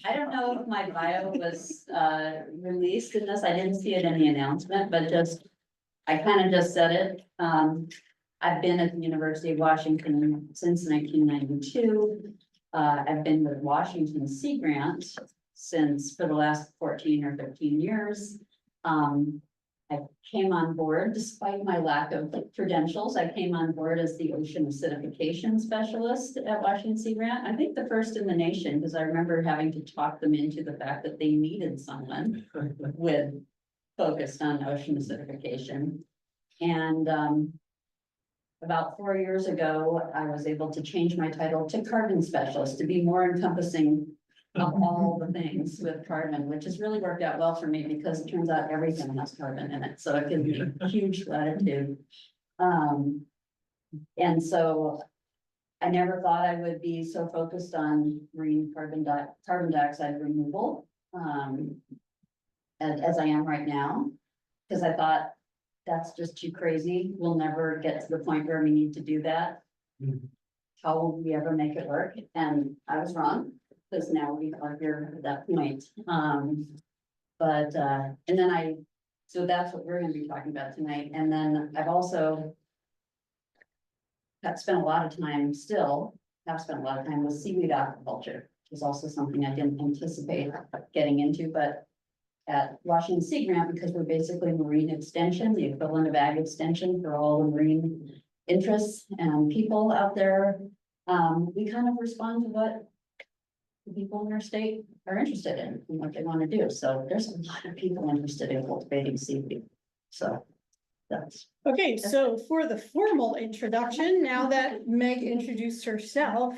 I don't know if my bio was released in this. I didn't see it in the announcement, but just, I kind of just said it. I've been at the University of Washington since 1992. I've been with Washington Sea Grant since for the last 14 or 15 years. I came on board despite my lack of credentials. I came on board as the ocean acidification specialist at Washington Sea Grant. I think the first in the nation, because I remember having to talk them into the fact that they needed someone with focused on ocean acidification. And about 4 years ago, I was able to change my title to carbon specialist to be more encompassing of all the things with carbon, which has really worked out well for me because it turns out everything has carbon in it. So it gives me huge latitude. And so I never thought I would be so focused on marine carbon dioxide removal as I am right now, because I thought that's just too crazy. We'll never get to the point where we need to do that. How will we ever make it work? And I was wrong, because now we are here at that point. And then so that's what we're gonna be talking about tonight. And then I've also have spent a lot of time with seaweed aquaculture, which is also something I didn't anticipate getting into, but at Washington Sea Grant, because we're basically marine extension, the equivalent of ag extension for all the marine interests and people out there. We kind of respond to what the people in our state are interested in and what they want to do. So there's a lot of people interested in cultivating seaweed. So that's Okay, so for the formal introduction, now that Meg introduced herself,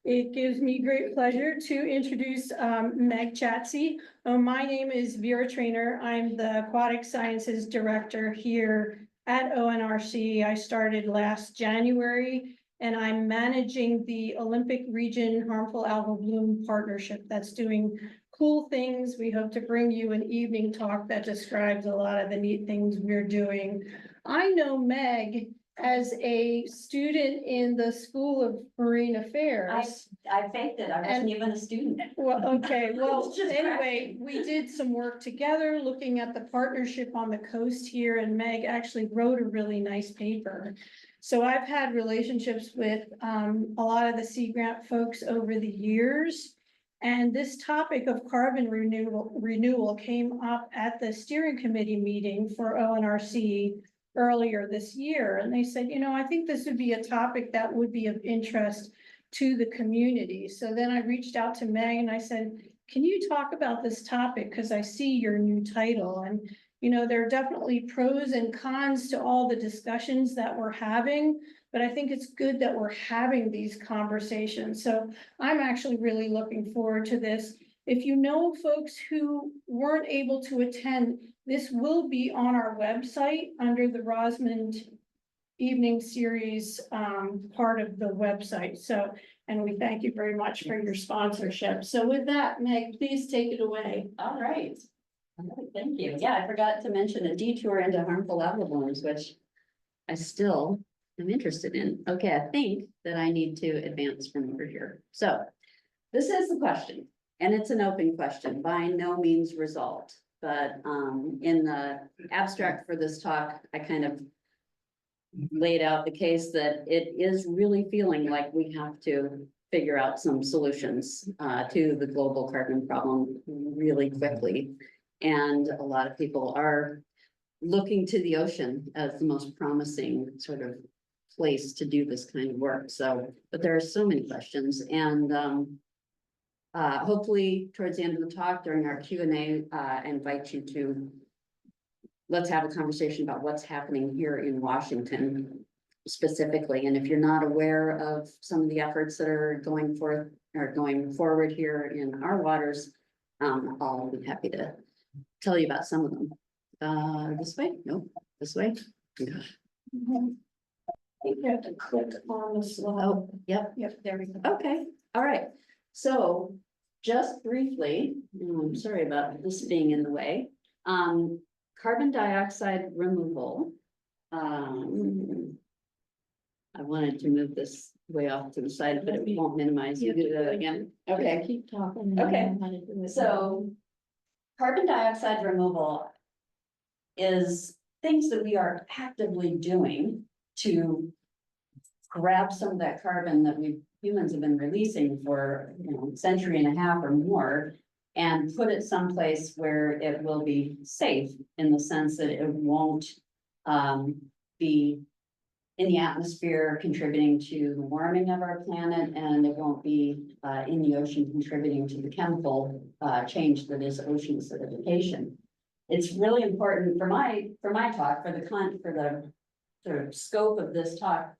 it gives me great pleasure to introduce Meg Chadsey. My name is Vera Trainer. I'm the Aquatic Sciences Director here at ONRC. I started last January, and I'm managing the Olympic Region Harmful Algal Bloom Partnership that's doing cool things. We hope to bring you an evening talk that describes a lot of the neat things we're doing. I know Meg as a student in the School of Marine Affairs. I faked it. I wasn't even a student. Well, okay, well, It's just anyway, we did some work together looking at the partnership on the coast here, and Meg actually wrote a really nice paper. So I've had relationships with a lot of the Sea Grant folks over the years. And this topic of carbon renewal came up at the steering committee meeting for ONRC earlier this year. And they said, you know, I think this would be a topic that would be of interest to the community. So then I reached out to Meg and I said, can you talk about this topic? Because I see your new title. And, you know, there are definitely pros and cons to all the discussions that we're having, but I think it's good that we're having these conversations. So I'm actually really looking forward to this. If you know folks who weren't able to attend, this will be on our website under the Rosamond Evening Series part of the website. So, and we thank you very much for your sponsorship. So with that, Meg, please take it away. All right. Thank you. Yeah, I forgot to mention a detour into harmful algal blooms, which I still am interested in. Okay, I think that I need to advance from over here. So this is the question, and it's an open question, by no means resolved. But in the abstract for this talk, I kind of laid out the case that it is really feeling like we have to figure out some solutions to the global carbon problem really quickly. And a lot of people are looking to the ocean as the most promising sort of place to do this kind of work. So, but there are so many questions, and hopefully towards the end of the talk during our Q&A, I invite you to let's have a conversation about what's happening here in Washington specifically. And if you're not aware of some of the efforts that are going forward here in our waters, I'll be happy to tell you about some of them. This way? No, this way. I think you have to click on the slide. Oh, yep. Yep, there we go. Okay, all right. So just briefly, I'm sorry about this being in the way. Carbon dioxide removal. I wanted to move this way off to the side, but it won't minimize. You do that again. Okay. Keep talking. Okay. So carbon dioxide removal is things that we are actively doing to grab some of that carbon that we humans have been releasing for, a century and a half or more, and put it someplace where it will be safe in the sense that it won't be in the atmosphere contributing to the warming of our planet, and it won't be in the ocean contributing to the chemical change that is ocean acidification. It's really important for my talk, for the sort of scope of this talk,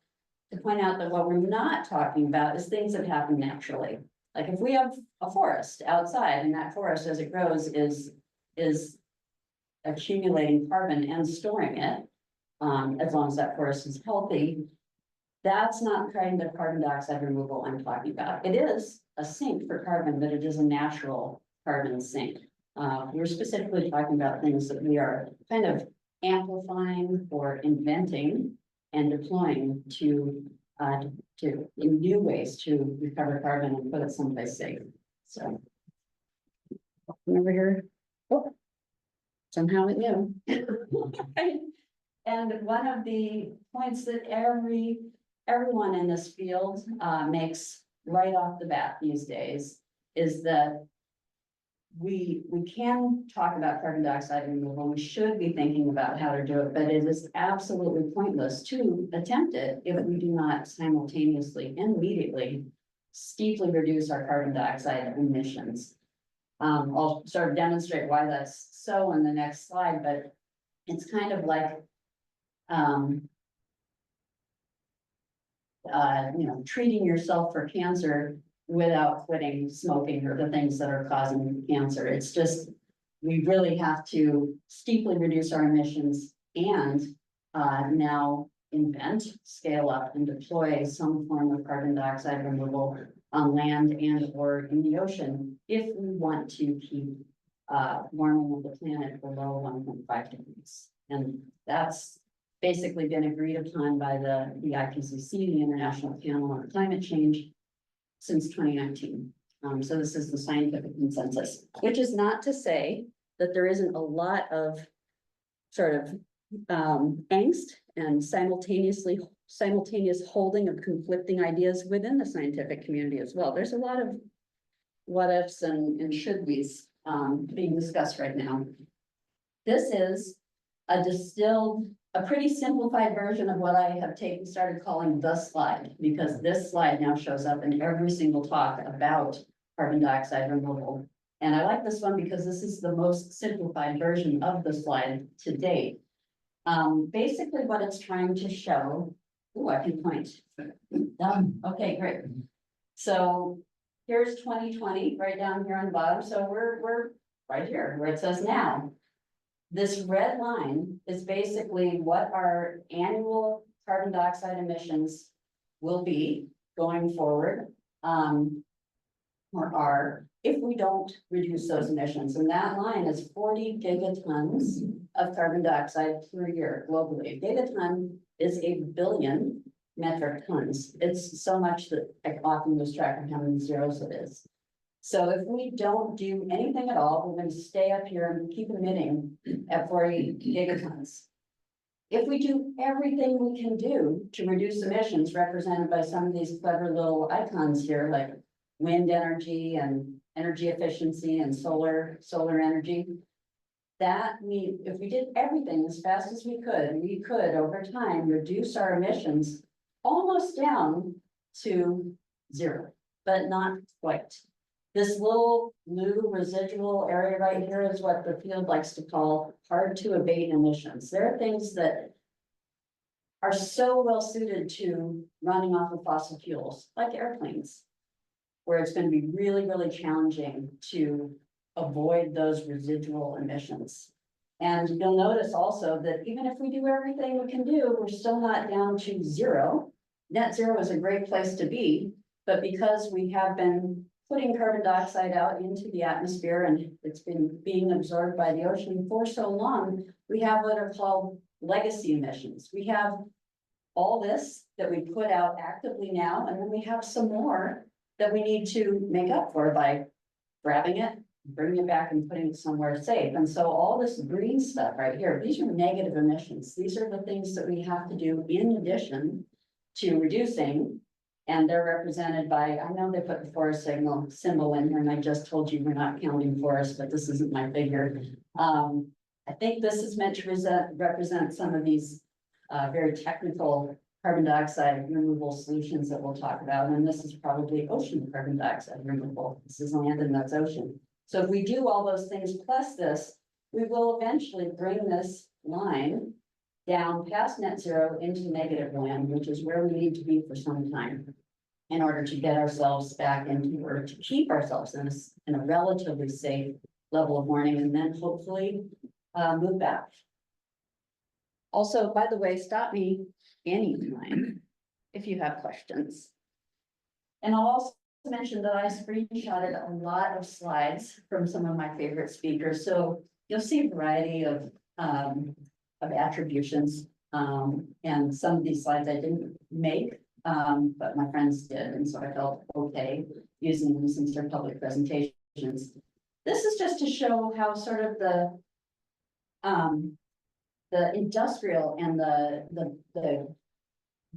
to point out that what we're not talking about is things that happen naturally. Like if we have a forest outside and that forest as it grows is accumulating carbon and storing it, as long as that forest is healthy, that's not the kind of carbon dioxide removal I'm talking about. It is a sink for carbon, but it is a natural carbon sink. We're specifically talking about things that we are kind of amplifying or inventing and deploying to in new ways to recover carbon and put it someplace safe. So over here. Oh, somehow it knew. And one of the points that everyone in this field makes right off the bat these days is that we can talk about carbon dioxide removal. We should be thinking about how to do it, but it is absolutely pointless to attempt it if we do not simultaneously and immediately steeply reduce our carbon dioxide emissions. I'll sort of demonstrate why that's so in the next slide, but it's kind of like treating yourself for cancer without quitting smoking or the things that are causing cancer. It's just, we really have to steeply reduce our emissions and now invent, scale up and deploy some form of carbon dioxide removal on land and or in the ocean if we want to keep warming of the planet below 1.5 degrees. And that's basically been agreed upon by the IPCC, the International Panel on Climate Change, since 2019. So this is the scientific consensus, which is not to say that there isn't a lot of sort of angst and simultaneous holding of conflicting ideas within the scientific community as well. There's a lot of what ifs and should we's being discussed right now. This is a pretty simplified version of what I have started calling the slide, because this slide now shows up in every single talk about carbon dioxide removal. And I like this one because this is the most simplified version of the slide to date. Basically what it's trying to show, I can point. Okay, great. So here's 2020 right down here on the bottom. So we're right here where it says now. This red line is basically what our annual carbon dioxide emissions will be going forward, or are, if we don't reduce those emissions. And that line is 40 gigatons of carbon dioxide per year globally. A gigaton is 1 billion metric tons. It's so much that I often lose track of how many zeros it is. So if we don't do anything at all, we're going to stay up here and keep emitting at 40 gigatons. If we do everything we can do to reduce emissions, represented by some of these clever little icons here, like wind energy and energy efficiency and solar energy, that means if we did everything as fast as we could over time reduce our emissions almost down to 0, but not quite. This little blue residual area right here is what the field likes to call hard to abate emissions. There are things that are so well suited to running off of fossil fuels, like airplanes, where it's going to be really, really challenging to avoid those residual emissions. And you'll notice also that even if we do everything we can do, we're still not down to 0. Net zero is a great place to be, but because we have been putting carbon dioxide out into the atmosphere and it's been being absorbed by the ocean for so long, we have what are called legacy emissions. We have all this that we put out actively now, and then we have some more that we need to make up for by grabbing it, bringing it back and putting it somewhere safe. And so all this green stuff right here, these are negative emissions. These are the things that we have to do in addition to reducing. And they're represented by, I know they put the forest signal symbol in here, and I just told you we're not counting forests, but this isn't my figure. I think this is meant to represent some of these very technical carbon dioxide removal solutions that we'll talk about. And this is probably ocean carbon dioxide removal. This is land and that's ocean. So if we do all those things plus this, we will eventually bring this line down past net zero into negative land, which is where we need to be for some time in order to get ourselves back into, or to keep ourselves in a relatively safe level of warning, and then hopefully move back. Also, by the way, stop me anytime if you have questions. And I'll also mention that I screenshotted a lot of slides from some of my favorite speakers. So you'll see a variety of attributions. And some of these slides I didn't make, but my friends did. And so I felt okay using them since they're public presentations. This is just to show how sort of the industrial and the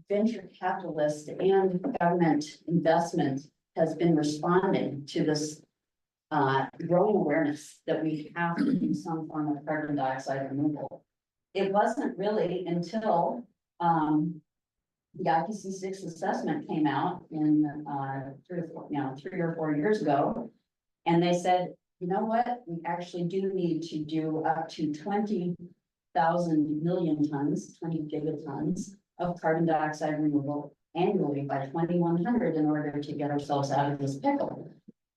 venture capitalist and government investment has been responding to this growing awareness that we have to do some form of carbon dioxide removal. It wasn't really until the IPCC assessment came out in 3 or 4 years ago, and they said, you know what, we actually do need to do up to 20,000 million tons, 20 gigatons of carbon dioxide removal annually by 2100 in order to get ourselves out of this pickle.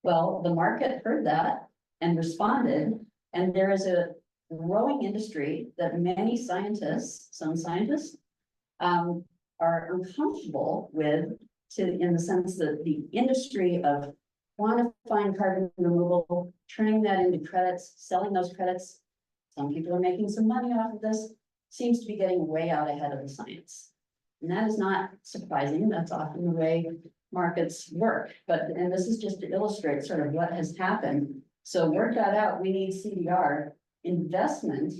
Well, the market heard that and responded, and there is a growing industry that many scientists, some scientists, are uncomfortable with, in the sense that the industry of quantifying carbon removal, turning that into credits, selling those credits. Some people are making some money off of this, seems to be getting way out ahead of the science. And that is not surprising. That's often the way markets work. And this is just to illustrate sort of what has happened. So work that out. We need CDR. Investment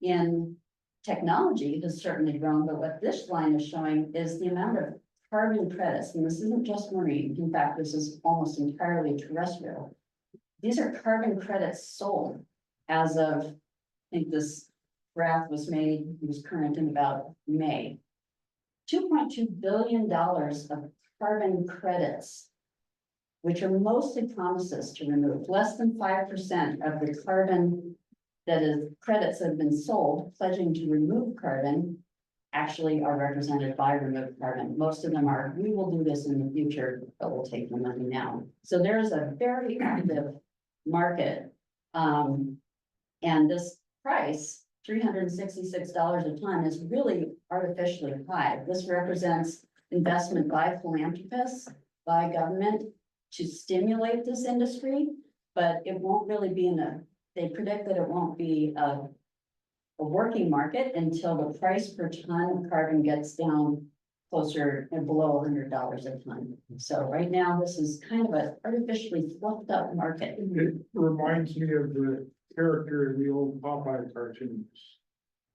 in technology has certainly grown, but what this line is showing is the amount of carbon credits. And this isn't just marine. In fact, this is almost entirely terrestrial. These are carbon credits sold as of, I think this graph was current in about May. $2.2 billion of carbon credits, which are mostly promises to remove. Less than 5% of the carbon that is credits that have been sold, pledging to remove carbon, actually are represented by removed carbon. Most of them are, we will do this in the future, but we'll take the money now. So there's a very active market. And this price, $366 a ton, is really artificially high. This represents investment by philanthropists, by government to stimulate this industry, but it won't really be they predict that it won't be a working market until the price per ton of carbon gets down closer and below $100 a ton. So right now, this is kind of an artificially fluffed up market. It reminds me of the character in the old Popeye cartoons.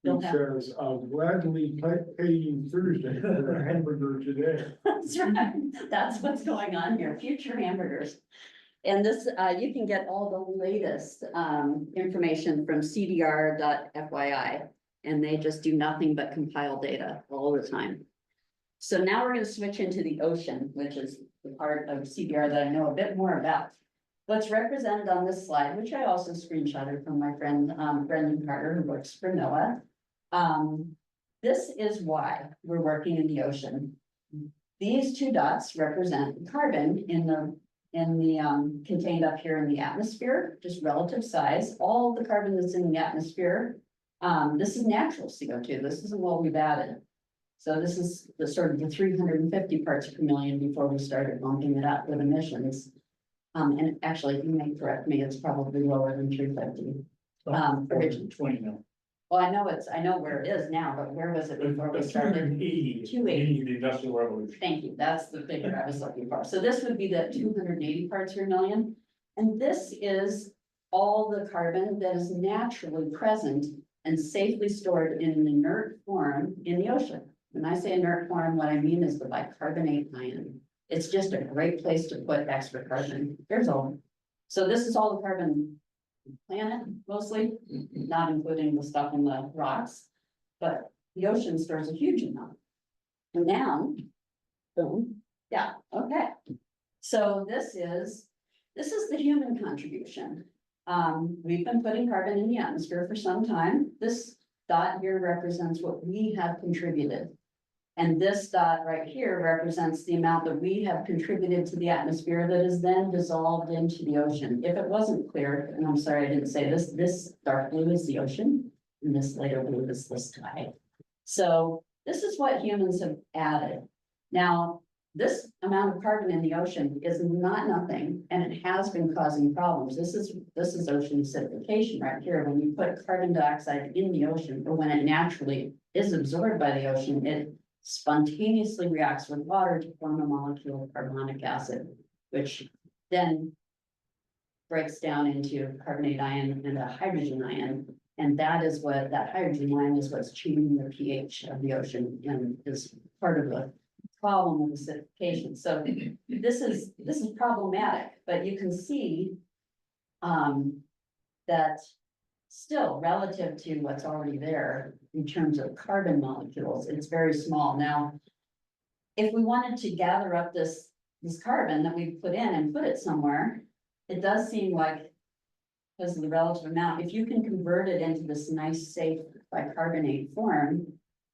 It says, I'll gladly pay you Thursday for a hamburger today. That's right. That's what's going on here. Future hamburgers. And this, you can get all the latest information from cdr.fyi, and they just do nothing but compile data all the time. So now we're going to switch into the ocean, which is the part of CDR that I know a bit more about. What's represented on this slide, which I also screenshotted from my friend Brendan Carter, who works for NOAA. This is why we're working in the ocean. These two dots represent carbon in the contained up here in the atmosphere, just relative size. All the carbon that's in the atmosphere. This is natural CO2. This isn't what we've added. So this is the sort of the 350 parts per million before we started bumping it up with emissions. And actually, you may correct me, it's probably lower than 350. Originally 20 mil. Well, I know where it is now, but where was it before we started? 280. 280. The industrial revolution. Thank you, that's the figure I was looking for. So this would be the 280 parts per million. And this is all the carbon that is naturally present and safely stored in an inert form in the ocean. When I say inert form, what I mean is the bicarbonate ion. It's just a great place to put extra carbon. There's all. So this is all the carbon on the planet mostly, not including the stuff in the rocks. But the ocean stores a huge amount. And now, boom, yeah, okay. So this is the human contribution. We've been putting carbon in the atmosphere for some time. This dot here represents what we have contributed. And this dot right here represents the amount that we have contributed to the atmosphere that is then dissolved into the ocean. If it wasn't clear, and I'm sorry I didn't say this, this dark blue is the ocean, and this lighter blue is the sky. So this is what humans have added. Now, this amount of carbon in the ocean is not nothing, and it has been causing problems. This is ocean acidification right here. When you put carbon dioxide in the ocean, or when it naturally is absorbed by the ocean, it spontaneously reacts with water to form a molecule of carbonic acid, which then breaks down into carbonate ion and a hydrogen ion. And that hydrogen ion is what's changing the pH of the ocean and is part of the problem of acidification. So this is problematic, but you can see that still relative to what's already there in terms of carbon molecules, it's very small. Now, if we wanted to gather up this carbon that we put in and put it somewhere, it does seem like, because of the relative amount, if you can convert it into this nice, safe bicarbonate form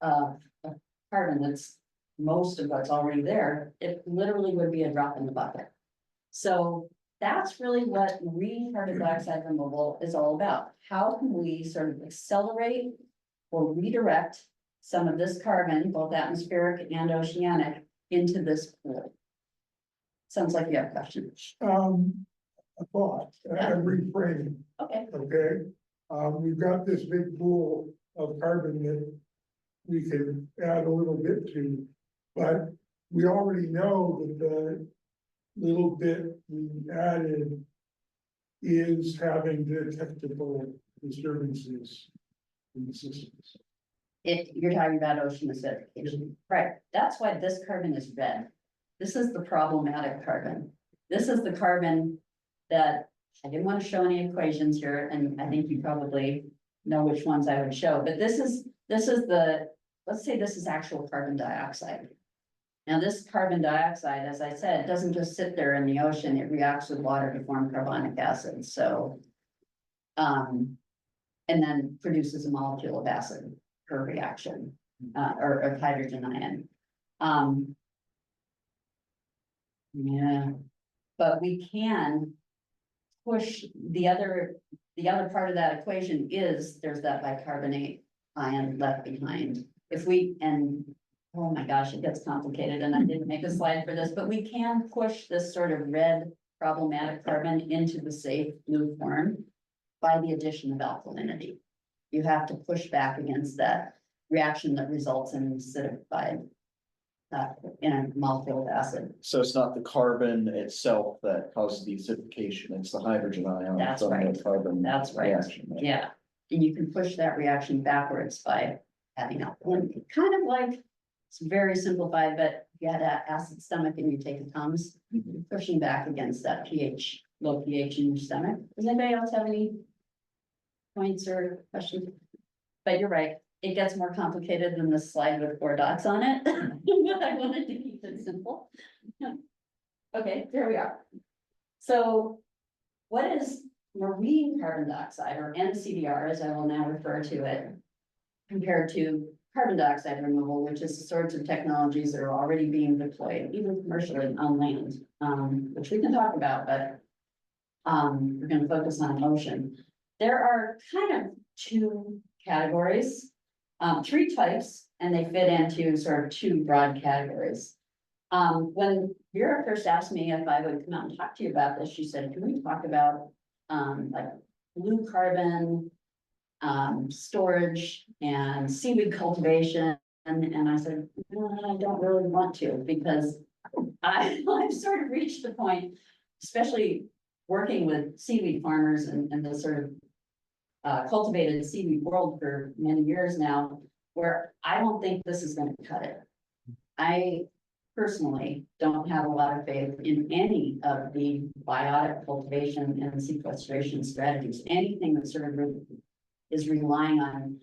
of carbon that's most of what's already there, it literally would be a drop in the bucket. So that's really what marine carbon dioxide removal is all about. How can we sort of accelerate or redirect some of this carbon, both atmospheric and oceanic, into this pool? Sounds like you have questions. A thought, Yeah. a reframe, Okay, okay? We've got this big pool of carbon that we can add a little bit to, but we already know that the little bit we added is having detectable disturbances in the systems. you're talking about ocean acidification, right? That's why this carbon is red. This is the problematic carbon. This is the carbon that I didn't want to show any equations here, and I think you probably know which ones I would show, but this is let's say this is actual carbon dioxide. Now, this carbon dioxide, as I said, doesn't just sit there in the ocean, it reacts with water to form carbonic acid, so. And then produces a molecule of acid per reaction, or of hydrogen ion. Yeah, but we can push the other part of that equation is there's that bicarbonate ion left behind. Oh my gosh, it gets complicated and I didn't make a slide for this, but we can push this sort of red problematic carbon into the safe blue form by the addition of alkalinity. You have to push back against that reaction that results in acidified in a molecule of acid. So it's not the carbon itself that causes the acidification, it's the hydrogen ion. That's from the right. Carbon. That's right. reaction. Yeah, and you can push that reaction backwards by adding alkalinity. Kind of like, it's very simplified, but you had an acid stomach and you take a Tums, Mhm. pushing back against that low pH in your stomach. Does anybody else have any points or questions? But you're right, it gets more complicated than this slide with 4 dots on it. But I wanted to keep it simple. Okay, there we are. So what is marine carbon dioxide, or NCDR, as I will now refer to it, compared to carbon dioxide removal, which is the sorts of technologies that are already being deployed, even commercially on land, which we can talk about, but we're going to focus on ocean. There are kind of 2 categories, 3 types, and they fit into sort of 2 broad categories. When Vera first asked me if I would come out and talk to you about this, she said, can we talk about like blue carbon, storage and seaweed cultivation. And I said, "No, I don't really want to, because I've sort of reached the point, especially working with seaweed farmers and the sort of cultivated seaweed world for many years now, where I don't think this is gonna cut it. I personally don't have a lot of faith in any of the biotic cultivation and sequestration strategies, anything that sort of is relying on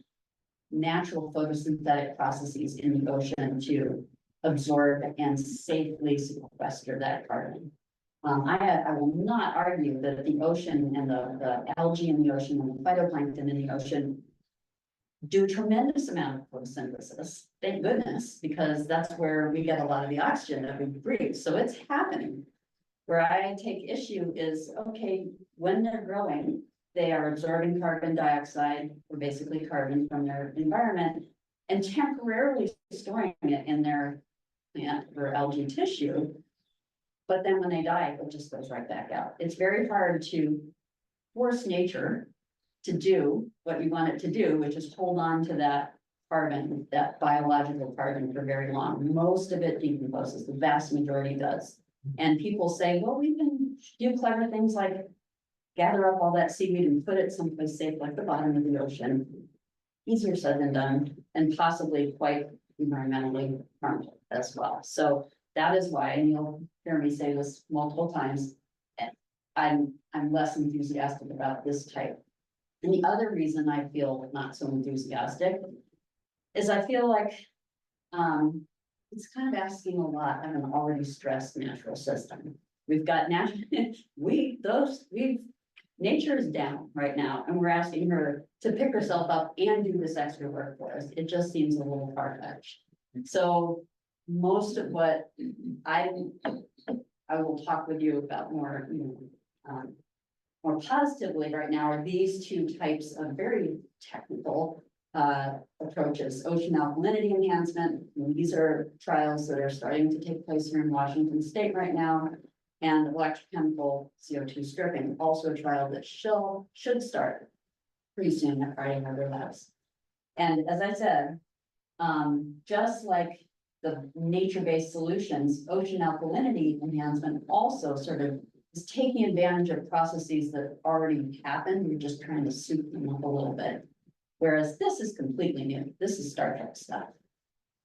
natural photosynthetic processes in the ocean to absorb and safely sequester that carbon. I will not argue that the ocean and the algae in the ocean and the phytoplankton in the ocean do a tremendous amount of photosynthesis. Thank goodness, because that's where we get a lot of the oxygen that we breathe. So it's happening. Where I take issue is, okay, when they're growing, they are absorbing carbon dioxide, or basically carbon from their environment, and temporarily storing it in their plant or algae tissue. But then when they die, it just goes right back out. It's very hard to force nature to do what you want it to do, which is hold on to that carbon, that biological carbon, for very long. Most of it decomposes, the vast majority does. And people say, well, we can do clever things like gather up all that seaweed and put it someplace safe, like the bottom of the ocean. Easier said than done, and possibly quite environmentally harmful as well. So that is why, and you'll hear me say this multiple times, I'm less enthusiastic about this type. And the other reason I feel not so enthusiastic is I feel like it's kind of asking a lot of an already stressed natural system. We've got nature is down right now, and we're asking her to pick herself up and do this extra work for us. It just seems a little far-fetched. So most of what I will talk with you about more, more positively right now are these two types of very technical approaches. Ocean alkalinity enhancement, and these are trials that are starting to take place here in Washington State right now. And electrochemical CO2 stripping, also a trial that should start pretty soon at Friday Harbor Labs. And as I said, just like the nature-based solutions, ocean alkalinity enhancement also sort of is taking advantage of processes that already happened. We're just trying to soup them up a little bit. Whereas this is completely new. This is Star Trek stuff.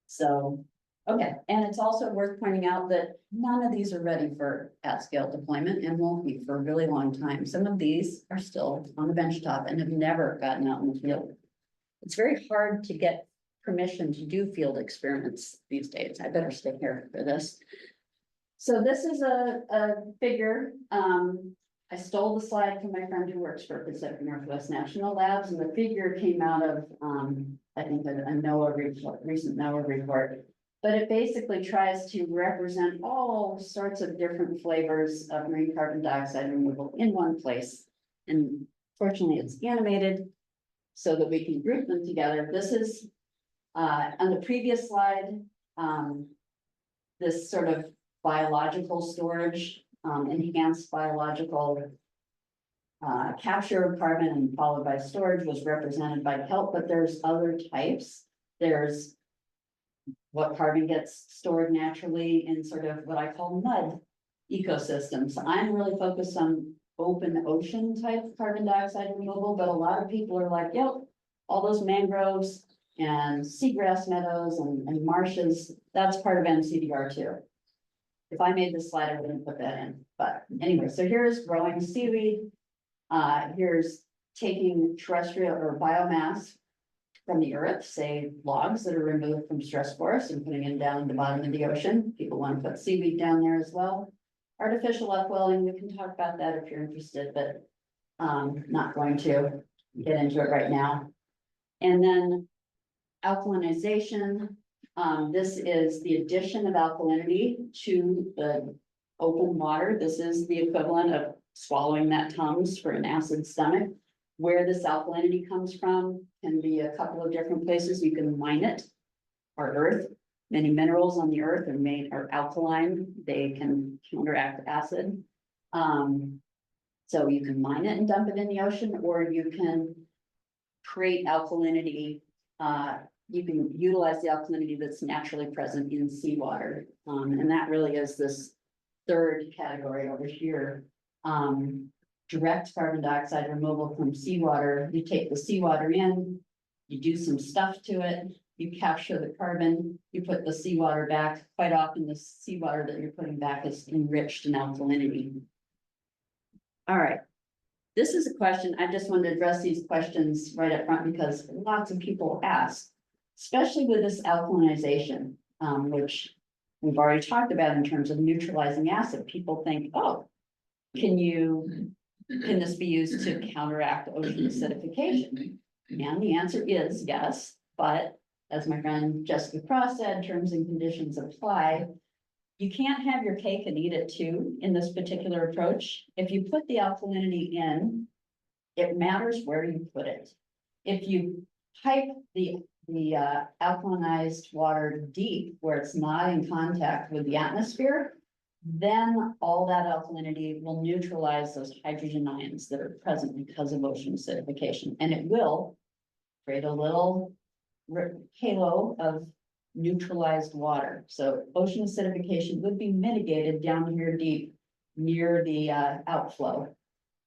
So, okay. And it's also worth pointing out that none of these are ready for at-scale deployment and won't be for a really long time. Some of these are still on the benchtop and have never gotten out in the field. It's very hard to get permission to do field experiments these days. I better stay here for this. So this is a figure. I stole the slide from my friend who works for Pacific Northwest National Labs, and the figure came out of, I think, a NOAA report, recent NOAA report. But it basically tries to represent all sorts of different flavors of marine carbon dioxide removal in one place. And fortunately, it's animated so that we can group them together. This is on the previous slide, this sort of biological storage, enhanced biological capture of carbon and followed by storage was represented by kelp, but there's other types. There's what carbon gets stored naturally in sort of what I call mud ecosystems. I'm really focused on open ocean type carbon dioxide removal, but a lot of people are like, yep, all those mangroves and seagrass meadows and marshes, that's part of MCDR too. If I made this slide, I wouldn't put that in, but anyway, so here's growing seaweed. Here's taking terrestrial or biomass from the earth, say logs that are removed from stress forests and putting it down at the bottom of the ocean. People want to put seaweed down there as well. Artificial upwelling, we can talk about that if you're interested, but not going to get into it right now. And then alkalinization. This is the addition of alkalinity to the open water. This is the equivalent of swallowing that Tums for an acid stomach. Where this alkalinity comes from can be a couple of different places. You can mine it, or earth. Many minerals on the earth are alkaline. They can counteract acid. So you can mine it and dump it in the ocean, or you can create alkalinity. You can utilize the alkalinity that's naturally present in seawater. And that really is this third category over here. Direct carbon dioxide removal from seawater. You take the seawater in, you do some stuff to it, you capture the carbon, you put the seawater back. Quite often the seawater that you're putting back is enriched in alkalinity. All right. This is a question, I just wanted to address these questions right up front because lots of people ask, especially with this alkalinization, which we've already talked about in terms of neutralizing acid. People think, oh, can this be used to counteract ocean acidification? And the answer is yes, but as my friend Jessica Cross said, terms and conditions apply. You can't have your cake and eat it too in this particular approach. If you put the alkalinity in, it matters where you put it. If you pipe the alkalinized water deep where it's not in contact with the atmosphere, then all that alkalinity will neutralize those hydrogen ions that are present because of ocean acidification. And it will create a little halo of neutralized water. So ocean acidification would be mitigated down here deep near the outflow.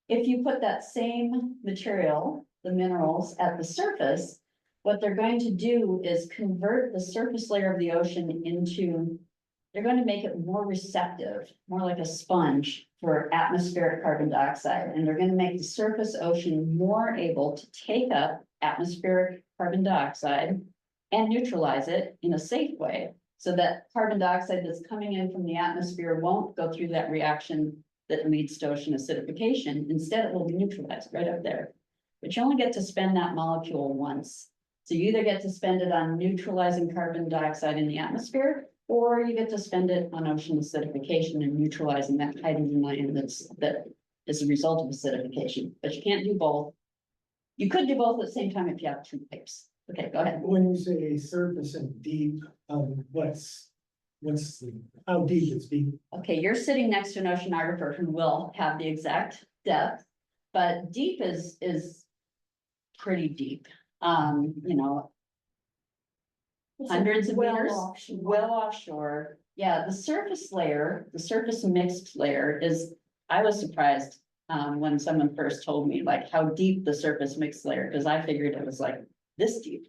If you put that same material, the minerals, at the surface, what they're going to do is convert the surface layer of the ocean into, they're going to make it more receptive, more like a sponge for atmospheric carbon dioxide. And they're going to make the surface ocean more able to take up atmospheric carbon dioxide and neutralize it in a safe way, so that carbon dioxide that's coming in from the atmosphere won't go through that reaction that leads to ocean acidification. Instead, it will be neutralized right up there. But you only get to spend that molecule once. So you either get to spend it on neutralizing carbon dioxide in the atmosphere, or you get to spend it on ocean acidification and neutralizing that hydrogen ion that is a result of acidification. But you can't do both. You could do both at the same time if you have two pipes. Okay, go ahead. When you say surface and deep, how deep is deep? Okay, you're sitting next to an oceanographer who will have the exact depth, but deep is pretty deep. Hundreds of meters, well offshore. Yeah, the surface layer, the surface mixed layer is, I was surprised when someone first told me like how deep the surface mixed layer, because I figured it was like this deep.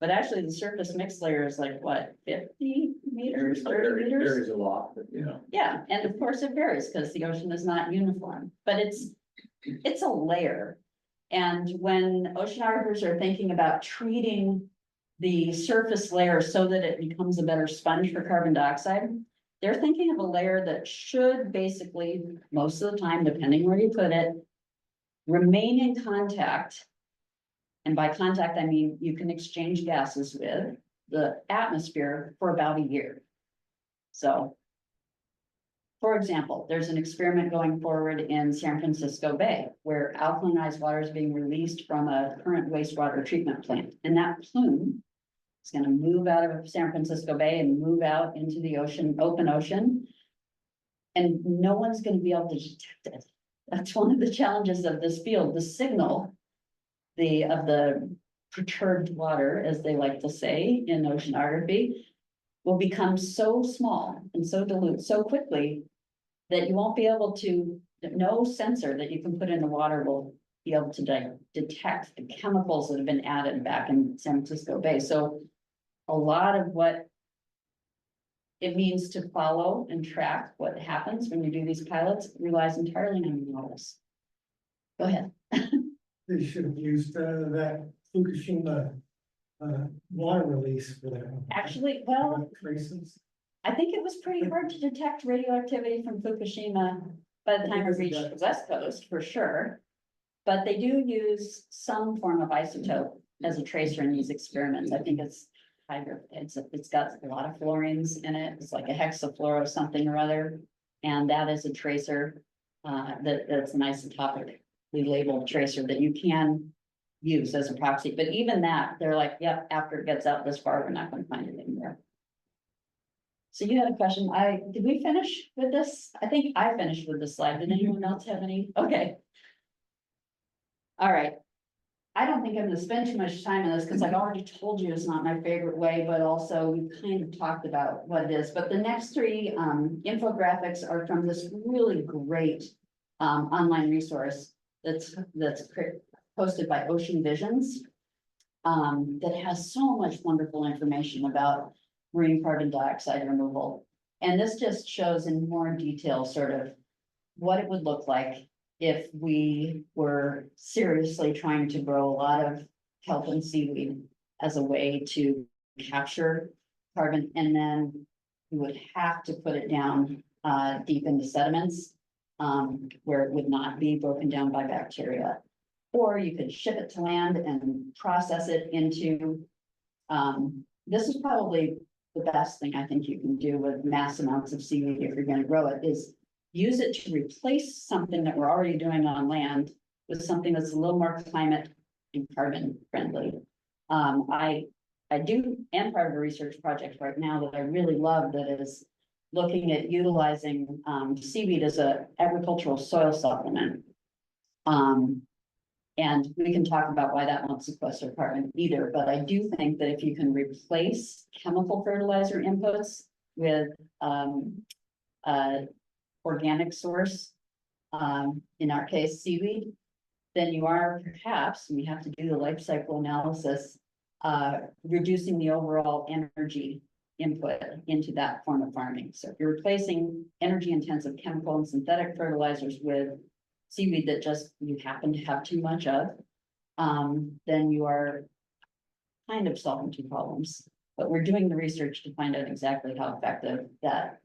But actually the surface mixed layer is like what, 50 meters, 30 meters? Varies a lot, but you know. Yeah, and of course it varies because the ocean is not uniform, but it's a layer. And when oceanographers are thinking about treating the surface layer so that it becomes a better sponge for carbon dioxide, they're thinking of a layer that should basically, most of the time, depending where you put it, remain in contact. And by contact, I mean you can exchange gases with the atmosphere for about a year. So, for example, there's an experiment going forward in San Francisco Bay where alkalinized water is being released from a current wastewater treatment plant. And that plume is going to move out of San Francisco Bay and move out into the ocean, open ocean. And no one's going to be able to detect it. That's one of the challenges of this field. The signal of the perturbed water, as they like to say in oceanography, will become so small and so dilute so quickly that you won't be able to, no sensor that you can put in the water will be able to detect the chemicals that have been added back in San Francisco Bay. So a lot of what it means to follow and track what happens when you do these pilots relies entirely on the models. Go ahead. They should have used that Fukushima water release for that. Actually, well, Traces. I think it was pretty hard to detect radioactivity from Fukushima by the time it reached the West Coast, for sure. But they do use some form of isotope as a tracer in these experiments. I think it's got a lot of fluorines in it. It's like a hexafluoro something or other. And that is a tracer that's an isotopically labeled tracer that you can use as a proxy. But even that, they're like, yep, after it gets out this far, we're not going to find it anymore. So you had a question. Did we finish with this? I think I finished with this slide. Did anyone else have any? Okay. All right. I don't think I'm gonna spend too much time on this, because I've already told you it's not my favorite way, but also we've kind of talked about what it is. But the next three infographics are from this really great online resource that's posted by Ocean Visions. That has so much wonderful information about marine carbon dioxide removal. And this just shows in more detail sort of what it would look like if we were seriously trying to grow a lot of kelp and seaweed as a way to capture carbon, and then we would have to put it down deep into sediments where it would not be broken down by bacteria. Or you could ship it to land and process it into, this is probably the best thing I think you can do with mass amounts of seaweed if you're gonna grow it, is use it to replace something that we're already doing on land with something that's a little more climate and carbon friendly. I am part of a research project right now that I really love, that is looking at utilizing seaweed as a agricultural soil supplement. And we can talk about why that won't sequester carbon either, but I do think that if you can replace chemical fertilizer inputs with organic source, in our case, seaweed, then you are perhaps, and we have to do the life cycle analysis, reducing the overall energy input into that form of farming. So if you're replacing energy intensive chemical and synthetic fertilizers with seaweed that just you happen to have too much of, then you are kind of solving two problems. But we're doing the research to find out exactly how effective that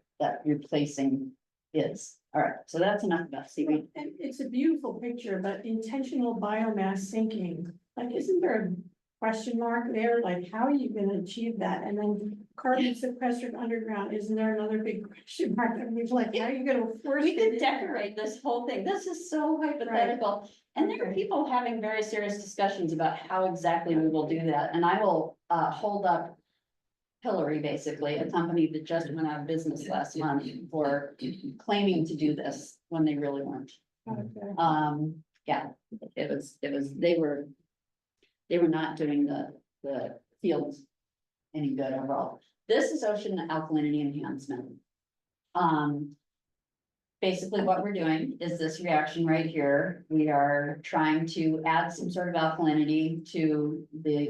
replacing is. All right, so that's enough about seaweed. And it's a beautiful picture, but intentional biomass sinking, like, isn't there a question mark there? Like, how are you gonna achieve that? And then carbon sequestered underground, isn't there another big question mark? I mean, like, how are you gonna force We it could in there? decorate this whole thing. This is so hypothetical. And there are Okay. people having very serious discussions about how exactly we will do that. And I will hold up Hillary, basically, a company that just went out of business last month for claiming to do this when they really weren't. Okay. Yeah, they were not doing the fields any good overall. This is ocean alkalinity enhancement. Basically what we're doing is this reaction right here. We are trying to add some sort of alkalinity to the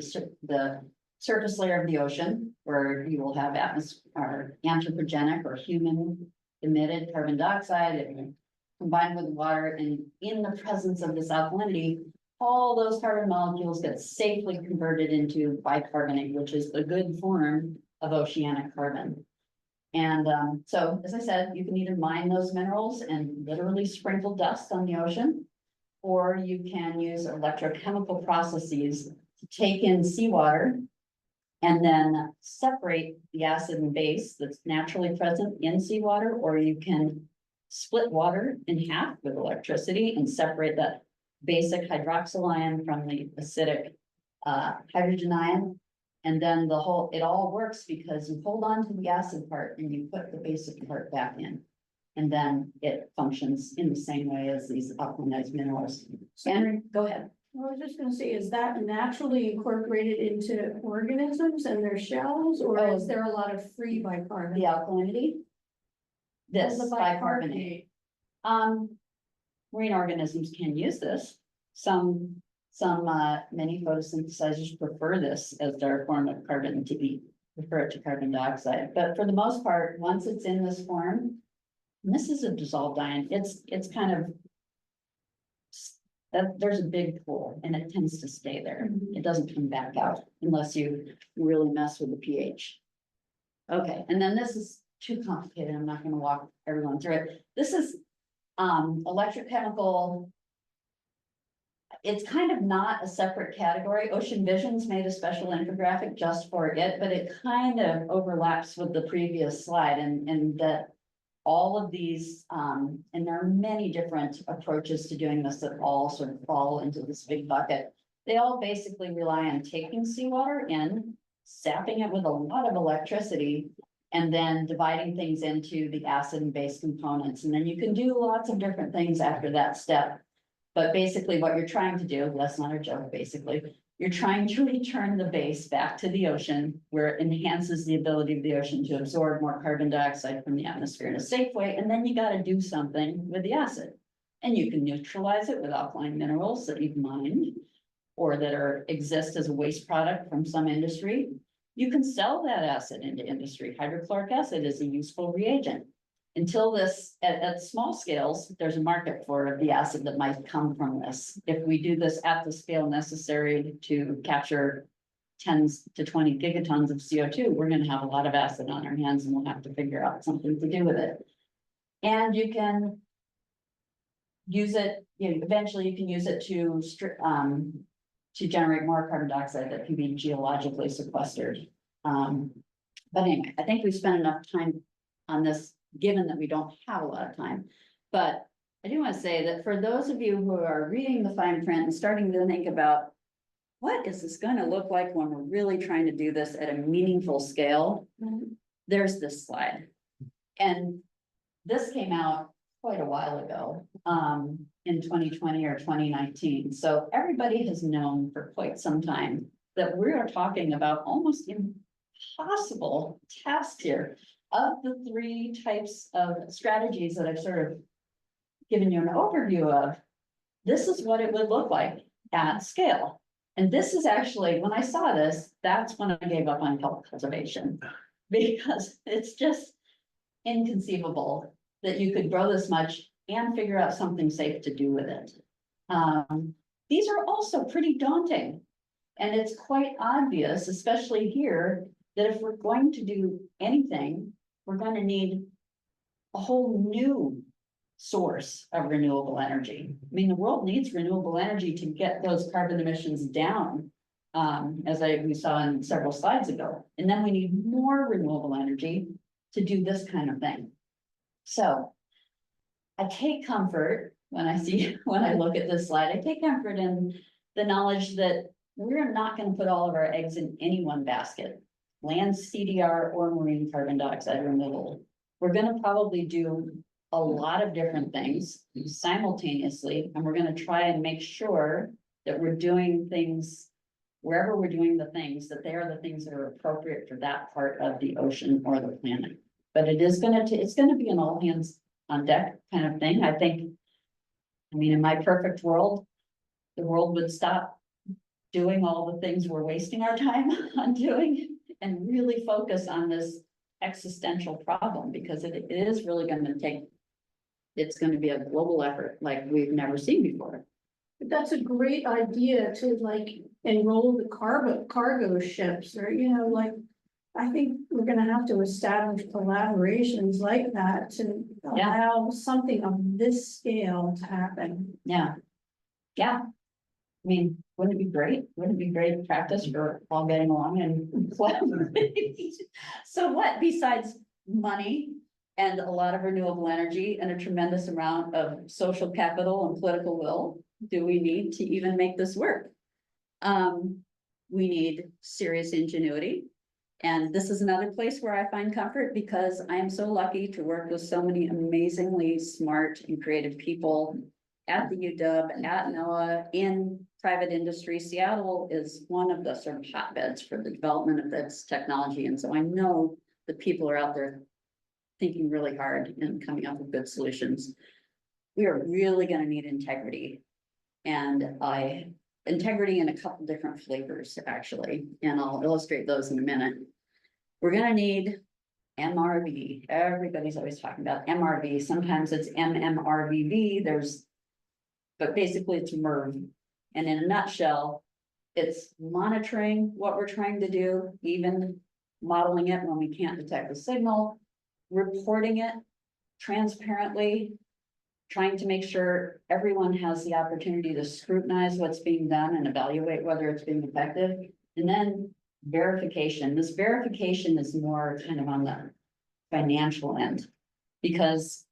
surface layer of the ocean, where you will have anthropogenic or human emitted carbon dioxide combined with water, and in the presence of this alkalinity, all those carbon molecules get safely converted into bicarbonate, which is the good form of oceanic carbon. And so, as I said, you can either mine those minerals and literally sprinkle dust on the ocean, or you can use electrochemical processes to take in seawater and then separate the acid and base that's naturally present in seawater, or you can split water in half with electricity and separate that basic hydroxyl ion from the acidic hydrogen ion. And then it all works because you hold on to the acid part and you put the basic part back in. And then it functions in the same way as these alkalinized minerals. And go ahead. I was just gonna say, is that naturally incorporated into organisms and their shells, or is there a lot of free bicarbonate? The alkalinity. This The bicarbonate. Marine organisms can use this. Many photosynthesizers prefer this as their form of carbon to eat, prefer it to carbon dioxide. But for the most part, once it's in this form, and this is a dissolved ion, it's kind of, there's a big pool and it tends to stay there. It doesn't come back out unless you really mess with the pH. Okay, and then this is too complicated. I'm not gonna walk everyone through it. This is electrochemical. It's kind of not a separate category. Ocean Visions made a special infographic just for it, but it kind of overlaps with the previous slide, and that all of these, and there are many different approaches to doing this that all sort of fall into this big bucket. They all basically rely on taking seawater in, sapping it with a lot of electricity, and then dividing things into the acid and base components. And then you can do lots of different things after that step. But basically what you're trying to do, that's not a joke, basically, you're trying to return the base back to the ocean where it enhances the ability of the ocean to absorb more carbon dioxide from the atmosphere in a safe way, and then you gotta do something with the acid. And you can neutralize it with alkaline minerals that you've mined or that exist as a waste product from some industry. You can sell that acid into industry. Hydrochloric acid is a useful reagent. Until this, at small scales, there's a market for the acid that might come from this. If we do this at the scale necessary to capture 10 to 20 gigatons of CO2, we're gonna have a lot of acid on our hands and we'll have to figure out something to do with it. And you can use it, eventually you can use it to generate more carbon dioxide that can be geologically sequestered. But anyway, I think we've spent enough time on this, given that we don't have a lot of time. But I do want to say that for those of you who are reading the fine print and starting to think about what is this going to look like when we're really trying to do this at a meaningful scale, there's this slide. And this came out quite a while ago, in 2020 or 2019. So everybody has known for quite some time that we are talking about almost impossible tasks here. Of the 3 types of strategies that I've sort of given you an overview of, this is what it would look like at scale. And this is actually, when I saw this, that's when I gave up on kelp cultivation, because it's just inconceivable that you could grow this much and figure out something safe to do with it. These are also pretty daunting. And it's quite obvious, especially here, that if we're going to do anything, we're going to need a whole new source of renewable energy. I mean, the world needs renewable energy to get those carbon emissions down, as we saw in several slides ago. And then we need more renewable energy to do this kind of thing. So I take comfort when I look at this slide, I take comfort in the knowledge that we're not going to put all of our eggs in any one basket. Land CDR or marine carbon dioxide removal. We're gonna probably do a lot of different things simultaneously, and we're gonna try and make sure that we're doing things wherever we're doing the things, that they are the things that are appropriate for that part of the ocean or the planet. But it's gonna be an all hands on deck kind of thing. I think, I mean, in my perfect world, the world would stop doing all the things we're wasting our time on doing and really focus on this existential problem, because it is really going to take, it's going to be a global effort like we've never seen before. But that's a great idea to like enroll the cargo ships, or, like, I think we're gonna have to establish collaborations like that to allow something of this scale to happen. Yeah. I mean, wouldn't it be great? Wouldn't it be great practice for all getting along and collaborating? So what, besides money and a lot of renewable energy and a tremendous amount of social capital and political will, do we need to even make this work? We need serious ingenuity. And this is another place where I find comfort, because I am so lucky to work with so many amazingly smart and creative people at the UW, at NOAA, in private industry. Seattle is one of the sort of hotbeds for the development of this technology. And so I know the people are out there thinking really hard and coming up with good solutions. We are really going to need integrity, and integrity in a couple different flavors, actually, and I'll illustrate those in a minute. We're going to need MRV. Everybody's always talking about MRV. Sometimes it's MMRVV. But basically it's MERV. And in a nutshell, it's monitoring what we're trying to do, even modeling it when we can't detect the signal, reporting it transparently, trying to make sure everyone has the opportunity to scrutinize what's being done and evaluate whether it's being effective. And then verification. This verification is more kind of on the financial end, because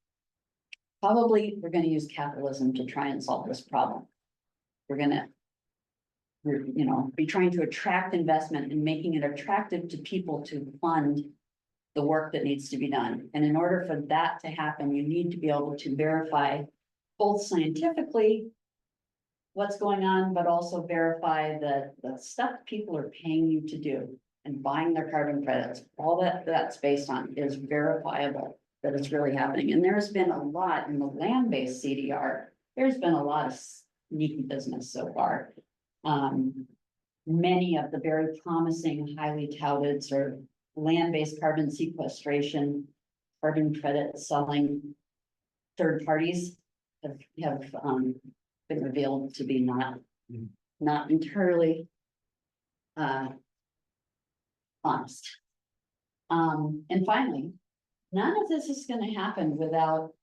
probably we're going to use capitalism to try and solve this problem. We're going to, be trying to attract investment and making it attractive to people to fund the work that needs to be done. And in order for that to happen, you need to be able to verify both scientifically what's going on, but also verify that the stuff people are paying you to do and buying their carbon credits, all that's based on is verifiable, that it's really happening. And there's been a lot in the land-based CDR. There's been a lot of sneaky business so far. Many of the very promising, highly touted sort of land-based carbon sequestration, carbon credit selling third parties have been revealed to be not entirely honest. And finally, none of this is gonna happen without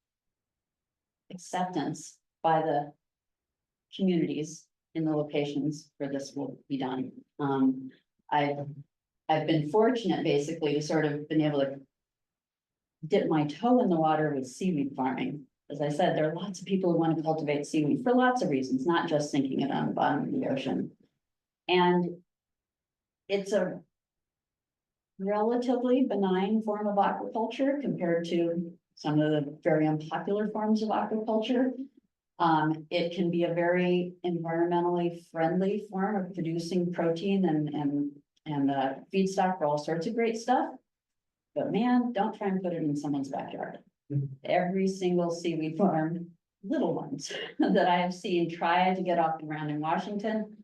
acceptance by the communities in the locations where this will be done. I've been fortunate basically to sort of been able to dip my toe in the water with seaweed farming. As I said, there are lots of people who want to cultivate seaweed for lots of reasons, not just sinking it on the bottom of the ocean. And it's a relatively benign form of aquaculture compared to some of the very unpopular forms of aquaculture. It can be a very environmentally friendly form of producing protein and feedstock for all sorts of great stuff. But man, don't try and put it in someone's backyard. Every single seaweed farm, little ones that I have seen try to get off the ground in Washington,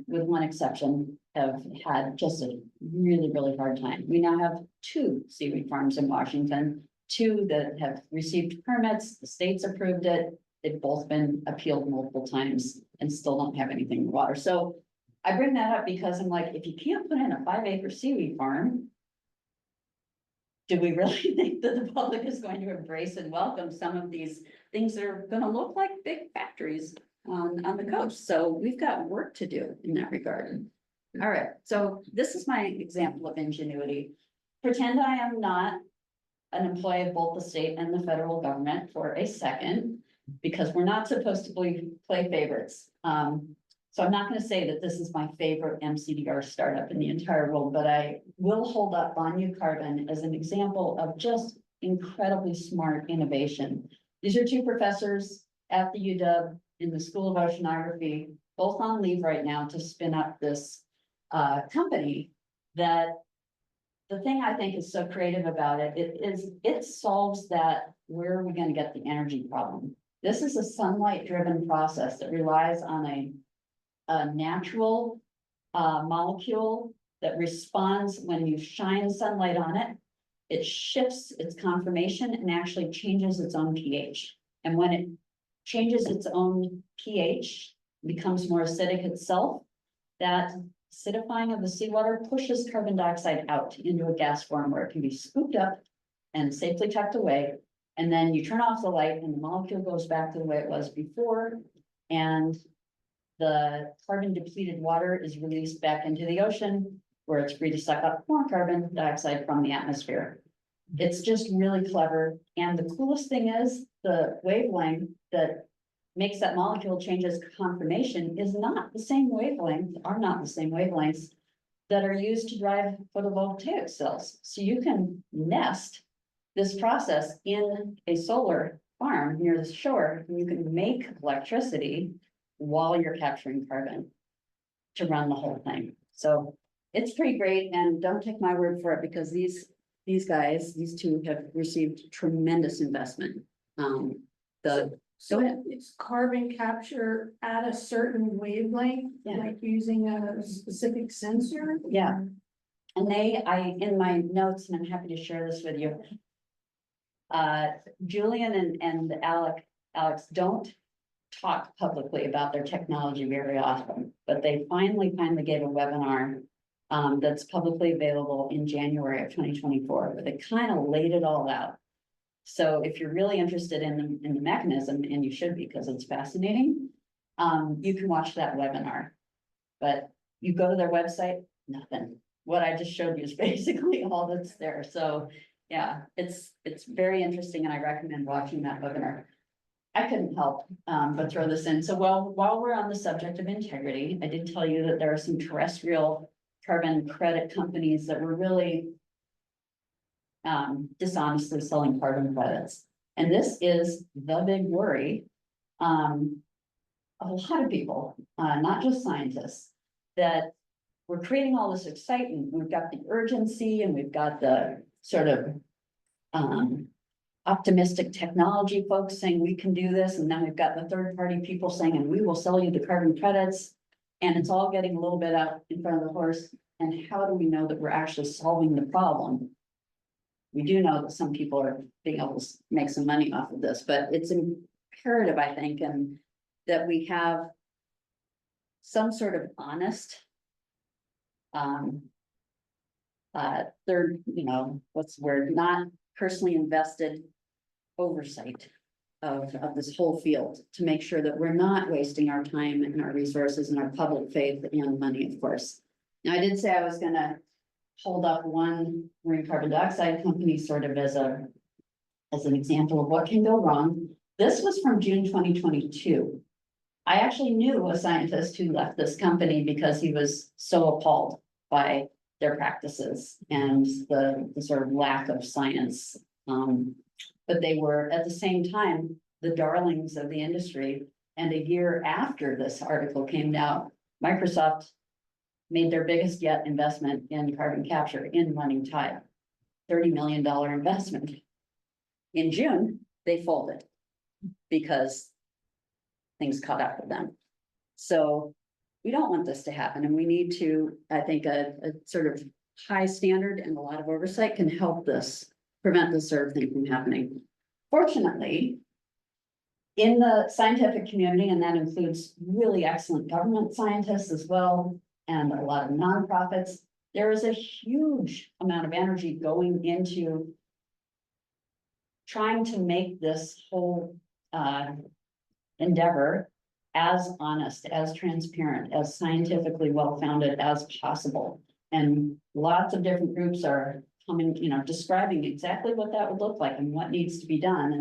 with one exception, have had just a really, really hard time. We now have 2 seaweed farms in Washington, 2 that have received permits, the state's approved it. They've both been appealed multiple times and still don't have anything in the water. So I bring that up because I'm like, if you can't put in a 5-acre seaweed farm, do we really think that the public is going to embrace and welcome some of these things that are gonna look like big factories on the coast? So we've got work to do in that regard. All right, so this is my example of ingenuity. Pretend I am not an employee of both the state and the federal government for a second, because we're not supposed to play favorites. So I'm not gonna say that this is my favorite MCDR startup in the entire world, but I will hold up Banyu Carbon as an example of just incredibly smart innovation. These are 2 professors at the UW in the School of Oceanography, both on leave right now to spin up this company that the thing I think is so creative about it solves that where are we gonna get the energy problem? This is a sunlight driven process that relies on a natural molecule that responds when you shine sunlight on it. It shifts its conformation and actually changes its own pH. And when it changes its own pH, becomes more acidic itself, that acidifying of the seawater pushes carbon dioxide out into a gas form where it can be scooped up and safely tucked away. And then you turn off the light and the molecule goes back to the way it was before. And the carbon depleted water is released back into the ocean where it's free to suck up more carbon dioxide from the atmosphere. It's just really clever. And the coolest thing is the wavelength that makes that molecule change its conformation is not the same wavelength, are not the same wavelengths that are used to drive photovoltaic cells. So you can nest this process in a solar farm near the shore, and you can make electricity while you're capturing carbon to run the whole thing. So it's pretty great, and don't take my word for it, because these 2 have received tremendous investment. So it's carbon capture at a certain wavelength, Yeah. like using a specific sensor? Yeah. And in my notes, and I'm happy to share this with you. Julian and Alex don't talk publicly about their technology very often, but they finally gave a webinar that's publicly available in January of 2024, where they kind of laid it all out. So if you're really interested in the mechanism, and you should be, because it's fascinating, you can watch that webinar. But you go to their website, nothing. What I just showed you is basically all that's there. So yeah, it's very interesting, and I recommend watching that webinar. I couldn't help but throw this in. So while we're on the subject of integrity, I did tell you that there are some terrestrial carbon credit companies that were really dishonestly selling carbon credits. And this is the big worry. a lot of people, not just scientists, that we're creating all this excitement. We've got the urgency and we've got the sort of optimistic technology folks saying we can do this, and then we've got the third party people saying, and we will sell you the carbon credits. And it's all getting a little bit out in front of the horse. And how do we know that we're actually solving the problem? We do know that some people are being able to make some money off of this, but it's imperative, I think, and that we have some sort of honest third, what's the word, not personally invested oversight of this whole field to make sure that we're not wasting our time and our resources and our public faith and money, of course. Now, I did say I was gonna hold up one marine carbon dioxide company sort of as an example of what can go wrong. This was from June 2022. I actually knew a scientist who left this company because he was so appalled by their practices and the sort of lack of science. But they were at the same time, the darlings of the industry. And a year after this article came out, Microsoft made their biggest yet investment in carbon capture in Running Tide, $30 million investment. In June, they folded because things caught up with them. So we don't want this to happen, and we need to, I think, a sort of high standard and a lot of oversight can help this, prevent this sort of thing from happening. Fortunately, in the scientific community, and that includes really excellent government scientists as well, and a lot of nonprofits, there is a huge amount of energy going into trying to make this whole endeavor as honest, as transparent, as scientifically well-founded as possible. And lots of different groups are coming, describing exactly what that would look like and what needs to be done.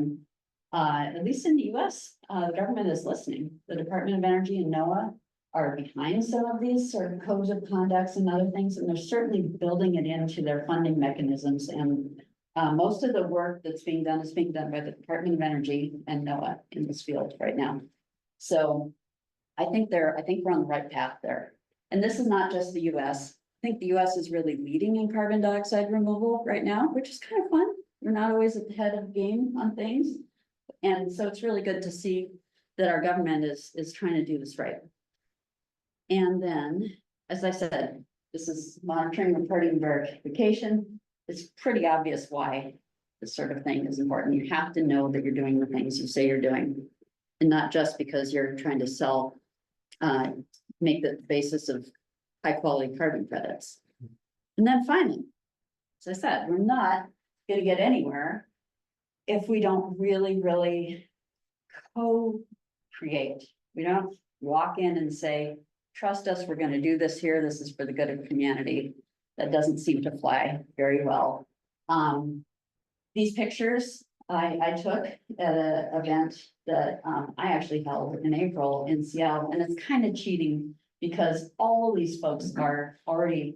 And at least in the US, the government is listening. The Department of Energy and NOAA are behind some of these sort of codes of conducts and other things, and they're certainly building it into their funding mechanisms. And most of the work that's being done is being done by the Department of Energy and NOAA in this field right now. So I think we're on the right path there. And this is not just the US. I think the US is really leading in carbon dioxide removal right now, which is kind of fun. We're not always at the head of the game on things. And so it's really good to see that our government is trying to do this right. And then, as I said, this is monitoring, reporting, and verification. It's pretty obvious why this sort of thing is important. You have to know that you're doing the things you say you're doing. And not just because you're trying to sell, make the basis of high quality carbon credits. And then finally, as I said, we're not gonna get anywhere if we don't really co-create. We don't walk in and say, trust us, we're gonna do this here. This is for the good of humanity. That doesn't seem to fly very well. These pictures I took at an event that I actually held in April in Seattle, and it's kind of cheating because all these folks are already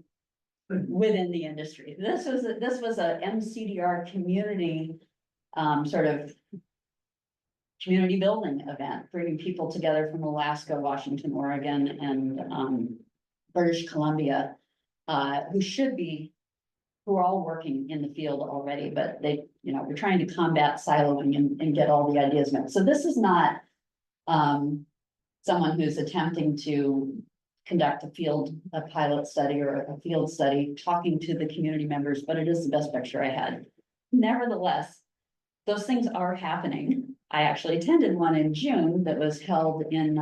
within the industry. This was a MCDR community sort of community building event, bringing people together from Alaska, Washington, Oregon, and British Columbia, who are all working in the field already, but we're trying to combat siloing and get all the ideas met. So this is not someone who's attempting to conduct a pilot study or a field study, talking to the community members, but it is the best picture I had. Nevertheless, those things are happening. I actually attended one in June that was held in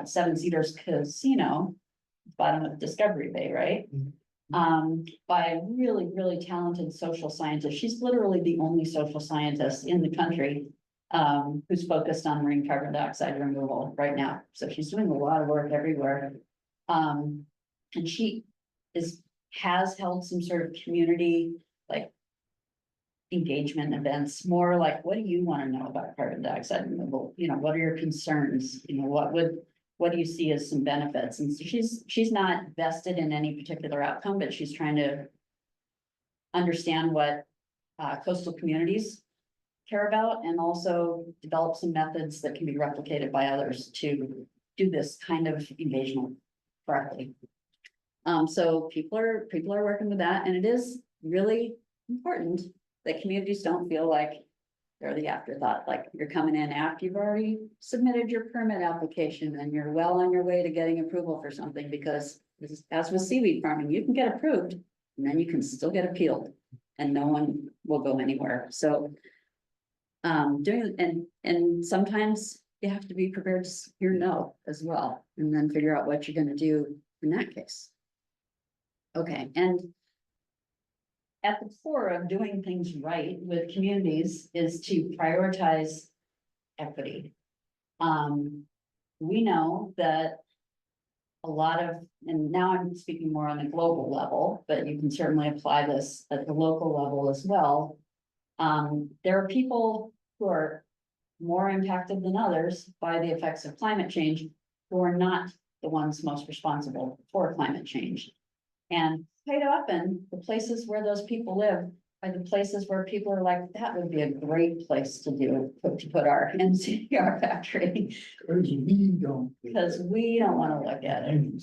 Seven Cedars Casino, bottom of Discovery Bay, right? By a really talented social scientist. She's literally the only social scientist in the country who's focused on marine carbon dioxide removal right now. So she's doing a lot of work everywhere. And she has held some sort of community engagement events, more like, what do you want to know about carbon dioxide removal? What are your concerns? What do you see as some benefits? And so she's not vested in any particular outcome, but she's trying to understand what coastal communities care about, and also develop some methods that can be replicated by others to do this kind of engagement correctly. So people are working with that, and it is really important that communities don't feel like they're the afterthought, like you're coming in after you've already submitted your permit application and you're well on your way to getting approval for something, because this is, as with seaweed farming, you can get approved and then you can still get appealed and no one will go anywhere. So and sometimes you have to be prepared to hear no as well, and then figure out what you're gonna do in that case. Okay, and at the core of doing things right with communities is to prioritize equity. We know that a lot of, and now I'm speaking more on a global level, but you can certainly apply this at the local level as well. There are people who are more impacted than others by the effects of climate change, who are not the ones most responsible for climate change. And quite often, the places where those people live are the places where people are like, that would be a great place to put our NCR factory, Cause we don't. because we don't want to look at it,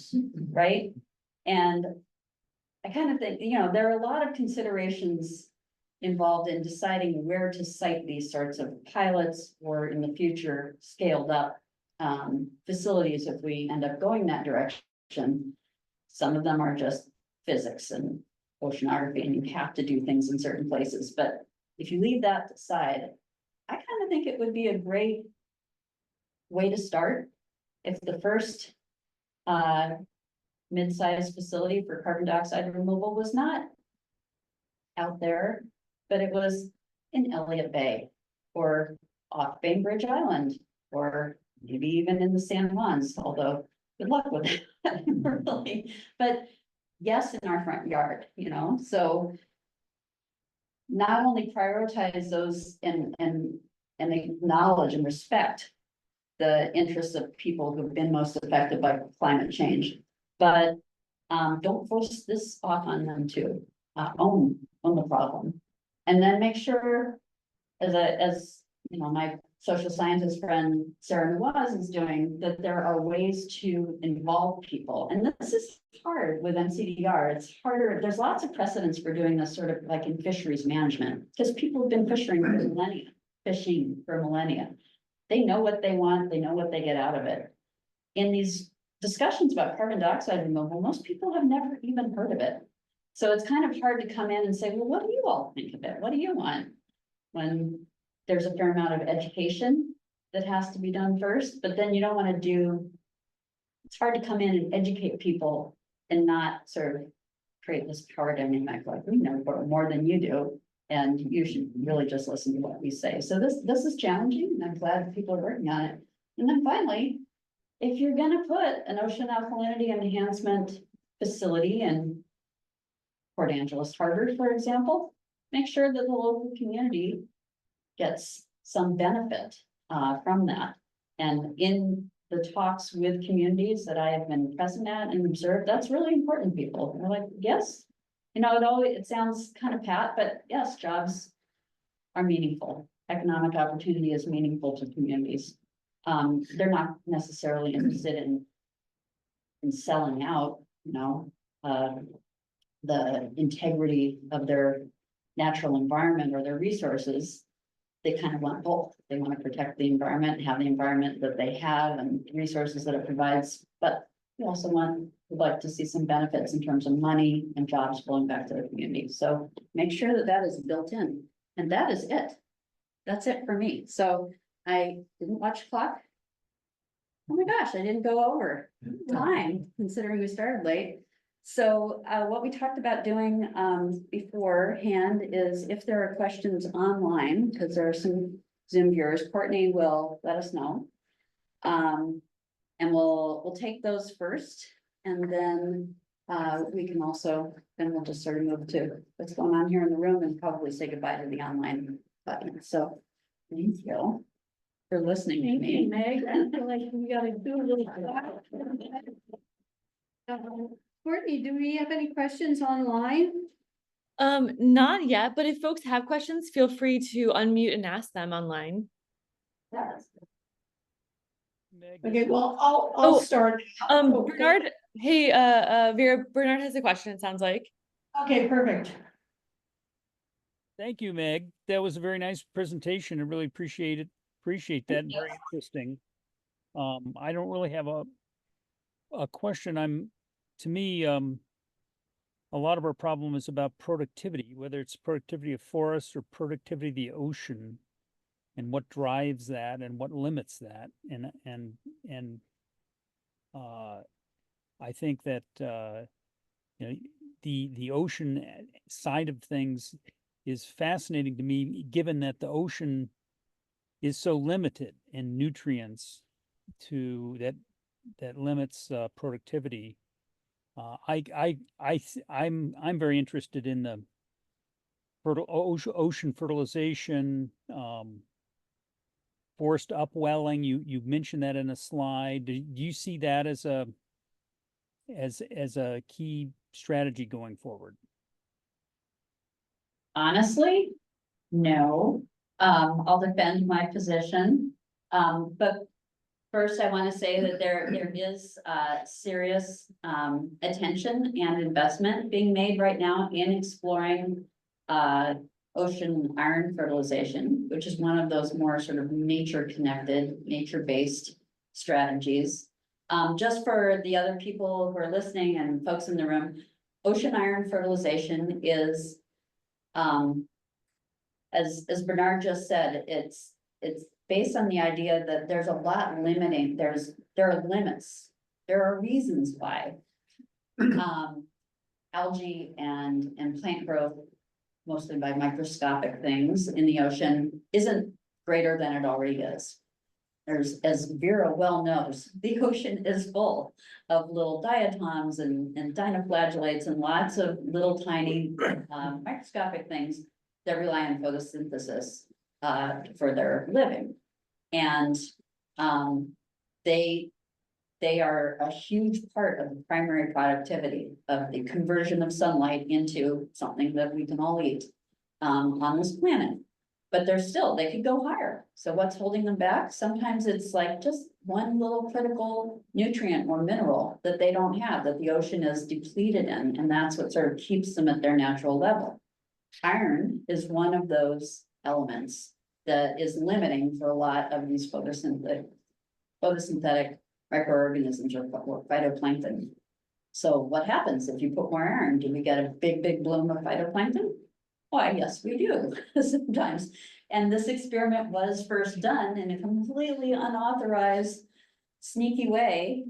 right? And I kind of think, there are a lot of considerations involved in deciding where to site these sorts of pilots, or in the future, scaled up facilities if we end up going that direction. Some of them are just physics and oceanography, and you have to do things in certain places, but if you leave that aside, I kind of think it would be a great way to start. If the first mid-sized facility for carbon dioxide removal was not out there, but it was in Elliott Bay, or off Bainbridge Island, or maybe even in the San Juans, although good luck with that, really. But yes, in our front yard, so not only prioritize those and acknowledge and respect the interests of people who've been most affected by climate change, but don't force this off on them too. Own the problem, and then make sure, as my social scientist friend Sarah Nawaz is doing, that there are ways to involve people. And this is hard with MCDR. It's harder. There's lots of precedents for doing this, sort of like in fisheries management, because people have been fishing for millennia. They know what they want. They know what they get out of it. In these discussions about carbon dioxide removal, most people have never even heard of it. So it's kind of hard to come in and say, well, what do you all think of it? What do you want? When there's a fair amount of education that has to be done first, but then you don't want to it's hard to come in and educate people and not sort of create this power dynamic, like we know more than you do, and you should really just listen to what we say. So this is challenging, and I'm glad people are working on it. And then finally, if you're gonna put an ocean alkalinity enhancement facility in Port Angeles Harbor, for example, make sure that the local community gets some benefit from that. And in the talks with communities that I have been present at and observed, that's really important. People are like, yes, it sounds kind of pat, but yes, jobs are meaningful. Economic opportunity is meaningful to communities. They're not necessarily interested in selling out, the integrity of their natural environment or their resources. They kind of want both. They want to protect the environment, have the environment that they have and resources that it provides, but we also would like to see some benefits in terms of money and jobs flowing back to the community. So make sure that that is built in, and that is it. That's it for me. So I didn't watch the clock. Oh my gosh, I didn't go over time considering we started late. So what we talked about doing beforehand is, if there are questions online, because there are some Zoom viewers, Courtney will let us know. And we'll take those first, and then we can also, then we'll just sort of move to what's going on here in the room and probably say goodbye to the online audience. So thank you for listening to me. Meg. I feel like we gotta do a little. Courtney, do we have any questions online? Not yet, but if folks have questions, feel free to unmute and ask them online. Yes. Meg, Okay, well, I'll Oh, start. Oh, Bernard, hey, Vera, Bernard has a question, it sounds like. Okay, perfect. thank you, Meg. That was a very nice presentation. I really appreciate it. Appreciate that. Very interesting. I don't really have a question. To me, a lot of our problem is about productivity, whether it's productivity of forests or productivity of the ocean, and what drives that and what limits that. And I think that you know, the ocean side of things is fascinating to me, given that the ocean is so limited in nutrients to that limits productivity. I'm very interested in the ocean fertilization, forest upwelling. You mentioned that in a slide. Do you see that as a key strategy going forward? Honestly, no. I'll defend my position. But first, I want to say that there is serious attention and investment being made right now in exploring ocean iron fertilization, which is one of those more sort of nature-connected, nature-based strategies. Just for the other people who are listening and folks in the room, ocean iron fertilization is, as Bernard just said, it's based on the idea that there's a lot limiting, there are limits. There are reasons why algae and plant growth, mostly by microscopic things in the ocean, isn't greater than it already is. There's, as Vera well knows, the ocean is full of little diatoms and dinoflagellates and lots of little tiny microscopic things that rely on photosynthesis for their living. And they are a huge part of the primary productivity of the conversion of sunlight into something that we can all eat on this planet. But they could go higher. So what's holding them back? Sometimes it's like just one little critical nutrient or mineral that they don't have, that the ocean is depleted in, and that's what sort of keeps them at their natural level. Iron is one of those elements that is limiting for a lot of these photosynthetic microorganisms or phytoplankton. So what happens if you put more iron? Do we get a big bloom of phytoplankton? Why, yes, we do sometimes. And this experiment was first done in a completely unauthorized, sneaky way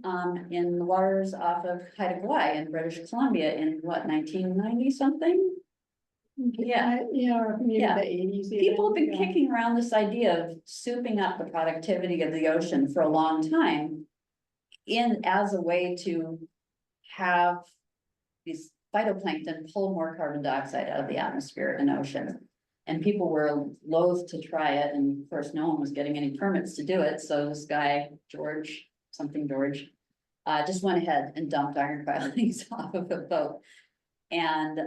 in the waters off of Haida Gwaii in British Columbia in what, 1990 something? Yeah. Yeah, maybe Yeah. the 80s. People have been even, yeah. kicking around this idea of souping up the productivity of the ocean for a long time as a way to have these phytoplankton pull more carbon dioxide out of the atmosphere and ocean. And people were loath to try it, and of course, no one was getting any permits to do it, so this guy, George, just went ahead and dumped iron filings off of a boat. And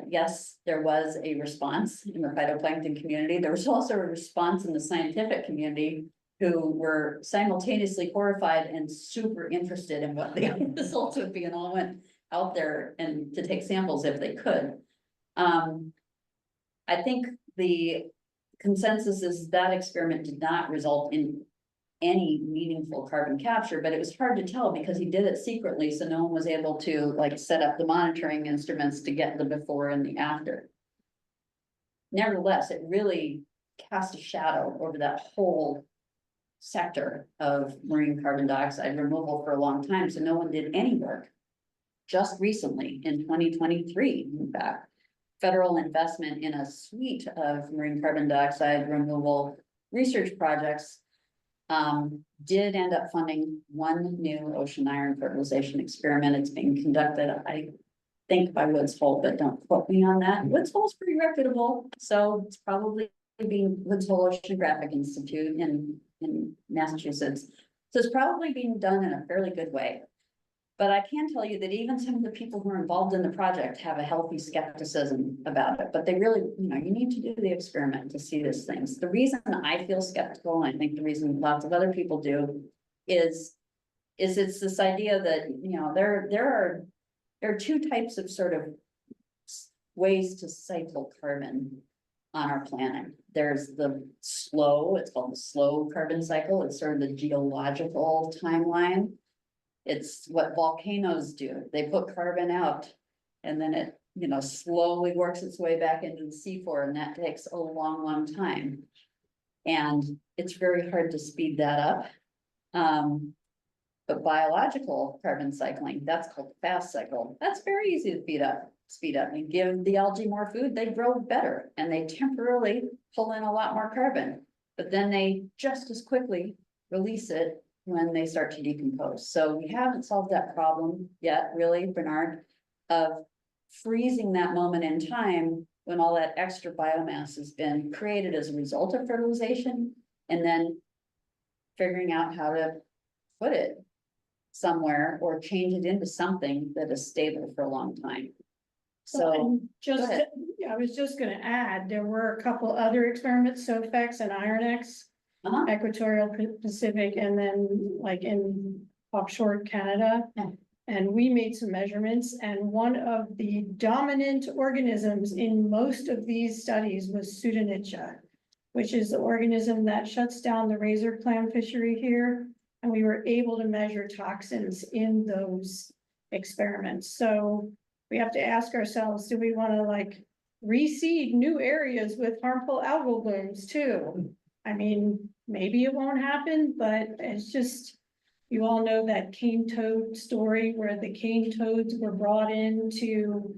yes, there was a response in the phytoplankton community. There was also a response in the scientific community who were simultaneously horrified and super interested in what the results would be, and all went out there and to take samples if they could. I think the consensus is that experiment did not result in any meaningful carbon capture, but it was hard to tell because he did it secretly, so no one was able to like set up the monitoring instruments to get the before and the after. Nevertheless, it really cast a shadow over that whole sector of marine carbon dioxide removal for a long time, so no one did any work. Just recently, in 2023, in fact, federal investment in a suite of marine carbon dioxide removal research projects did end up funding one new ocean iron fertilization experiment. It's being conducted, I think, by Woods Hole, but don't quote me on that. Woods Hole's pretty reputable, so it's probably being Woods Hole Oceanographic Institute in Massachusetts. So it's probably being done in a fairly good way. But I can tell you that even some of the people who are involved in the project have a healthy skepticism about it, but they really, you need to do the experiment to see these things. The reason I feel skeptical, and I think the reason lots of other people do, is it's this idea that, there are two types of sort of ways to cycle carbon on our planet. There's the slow, it's called the slow carbon cycle. It's sort of the geological timeline. It's what volcanoes do. They put carbon out and then it, slowly works its way back into the seafloor, and that takes a long, long time. And it's very hard to speed that up. But biological carbon cycling, that's called the fast cycle. That's very easy to speed up. You give the algae more food, they grow better, and they temporarily pull in a lot more carbon. But then they just as quickly release it when they start to decompose. So we haven't solved that problem yet, really, Bernard, of freezing that moment in time when all that extra biomass has been created as a result of fertilization, and then figuring out how to put it somewhere or change it into something that is stable for a long time. So, And just, go ahead. yeah, I was just gonna add, there were a couple other experiments, SOFX and IronX, uh-huh, Equatorial Pacific, and then like in offshore Canada. Yeah. And we made some measurements, and one of the dominant organisms in most of these studies was Pseudonychia, which is the organism that shuts down the razor clam fishery here. And we were able to measure toxins in those experiments. So we have to ask ourselves, do we want to like reseed new areas with harmful algal blooms too? I mean, maybe it won't happen, but it's just, you all know that cane toad story where the cane toads were brought into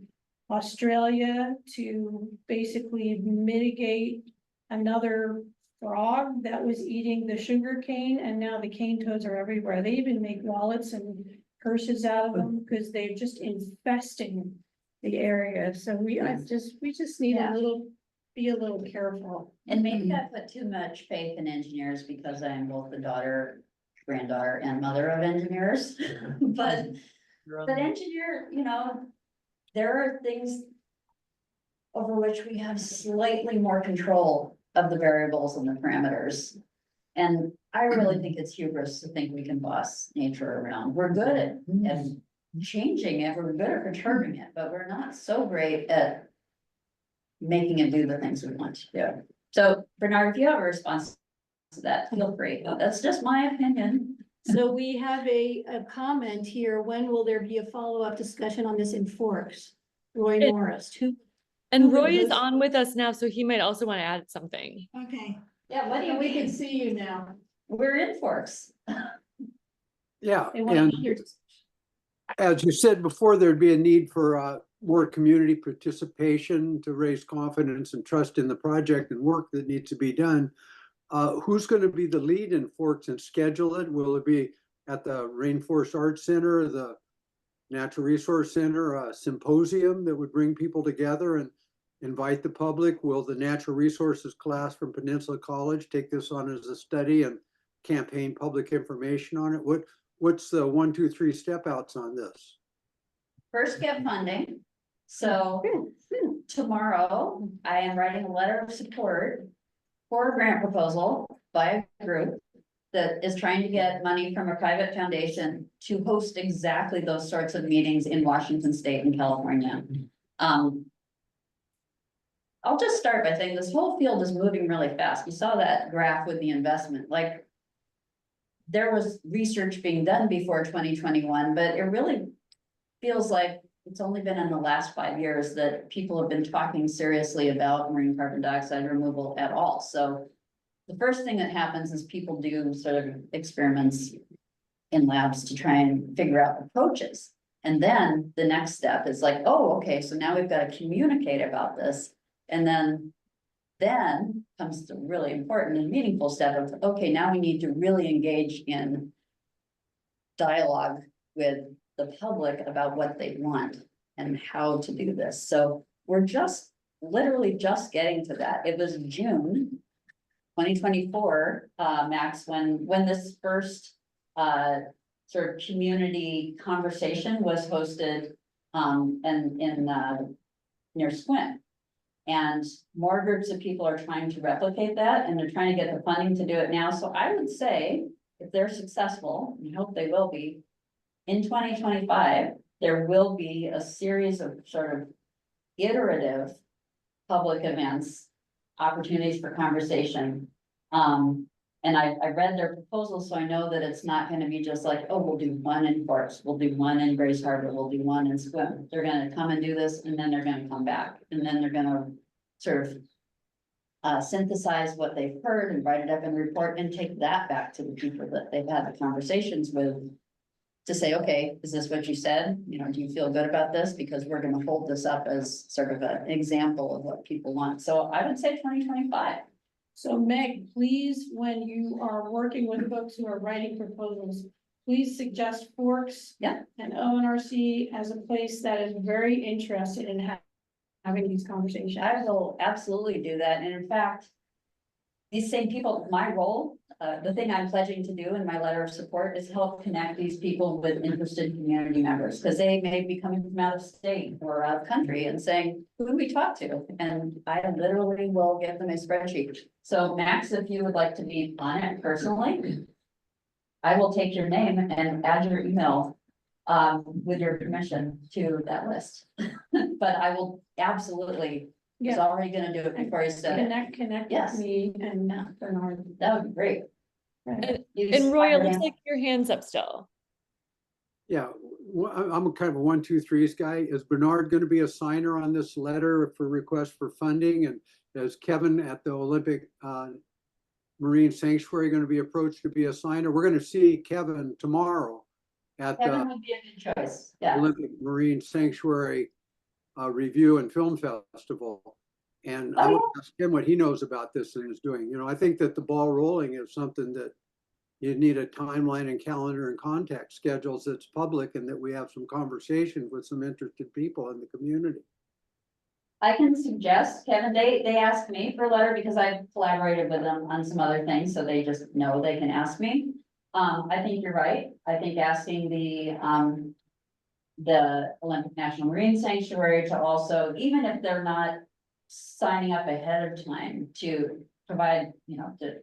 Australia to basically mitigate another frog that was eating the sugar cane, and now the cane toads are everywhere. They even make wallets and purses out of them because they're just infesting the area. So we just need Yeah. be a little careful. and maybe I put too much faith in engineers because I am both the daughter, granddaughter, and mother of engineers. But engineer, there are things over which we have slightly more control of the variables and the parameters. And I really think it's hubris to think we can boss nature around. We're good at changing it, we're good at perturbing it, but we're not so great at making it do the things we want to do. So Bernard, if you have a response to that, feel free. That's just my opinion. So we have a comment here. When will there be a follow-up discussion on this in Forks? Roy It- Morris, who, And Roy is Yes. on with us now, so he might also want to add something. okay. Yeah, what do you And we can mean? see you now. We're in Forks. Yeah, They want and to hear. as you said before, there'd be a need for more community participation to raise confidence and trust in the project and work that needs to be done. Who's going to be the lead in Forks and schedule it? Will it be at the Rainforest Arts Center, the Natural Resource Center, a symposium that would bring people together and invite the public? Will the Natural Resources class from Peninsula College take this on as a study and campaign public information on it? What's the 1, 2, 3 step outs on this? First, get funding. So tomorrow, I am writing a letter of support for a grant proposal by a group that is trying to get money from a private foundation to host exactly those sorts of meetings in Washington State and California. I'll just start by saying this whole field is moving really fast. You saw that graph with the investment, like there was research being done before 2021, but it really feels like it's only been in the last 5 years that people have been talking seriously about marine carbon dioxide removal at all. So the first thing that happens is people do sort of experiments in labs to try and figure out approaches. And then the next step is like, oh, okay, so now we've got to communicate about this. And then comes the really important and meaningful step of, okay, now we need to really engage in dialogue with the public about what they want and how to do this. So we're just literally just getting to that. It was June 2024, Max, when this first sort of community conversation was hosted, near Squint. And more groups of people are trying to replicate that, and they're trying to get the funding to do it now. So I would say, if they're successful, and I hope they will be, in 2025, there will be a series of sort of iterative public events, opportunities for conversation. And I read their proposal, so I know that it's not gonna be just like, oh, we'll do one in Forks, we'll do one in Grace Harbor, we'll do one in Squim. They're gonna come and do this, and then they're gonna come back, and then they're gonna sort of synthesize what they've heard and write it up in a report and take that back to the people that they've had the conversations with. To say, okay, is this what you said? You know, do you feel good about this? Because we're gonna hold this up as sort of an example of what people want. So I would say 2025. So Meg, please, when you are working with folks who are writing proposals, please suggest Forks. Yeah. And ONRC as a place that is very interested in having these conversations. I will absolutely do that. And in fact, these same people, my role, the thing I'm pledging to do in my letter of support is help connect these people with interested community members, because they may be coming from out of state or out of country and saying, who do we talk to? And I literally will give them a spreadsheet. So Max, if you would like to be on it personally, I will take your name and add your email with your permission to that list. But I will absolutely, was Yeah, already gonna do it before you said it. connect Yes. with me and Bernard. That would be great. Right. You just And Roy, it find looks out. like your hand's up still. Yeah, I'm a kind of a 1, 2, 3s guy. Is Bernard going to be a signer on this letter for request for funding? And is Kevin at the Olympic Marine Sanctuary going to be approached to be a signer? We're going to see Kevin tomorrow at Kevin the would be a good choice, yeah. Olympic Marine Sanctuary Review and Film Festival. And I Oh, want to ask him what he knows about this and is doing. You know, I think that the ball rolling is something that you need a timeline and calendar and contact schedules that's public, and that we have some conversations with some interested people in the community. I can suggest, Kevin, they asked me for a letter because I've collaborated with them on some other things, so they just know they can ask me. I think you're right. I think asking the Olympic National Marine Sanctuary to also, even if they're not signing up ahead of time to provide, you know, to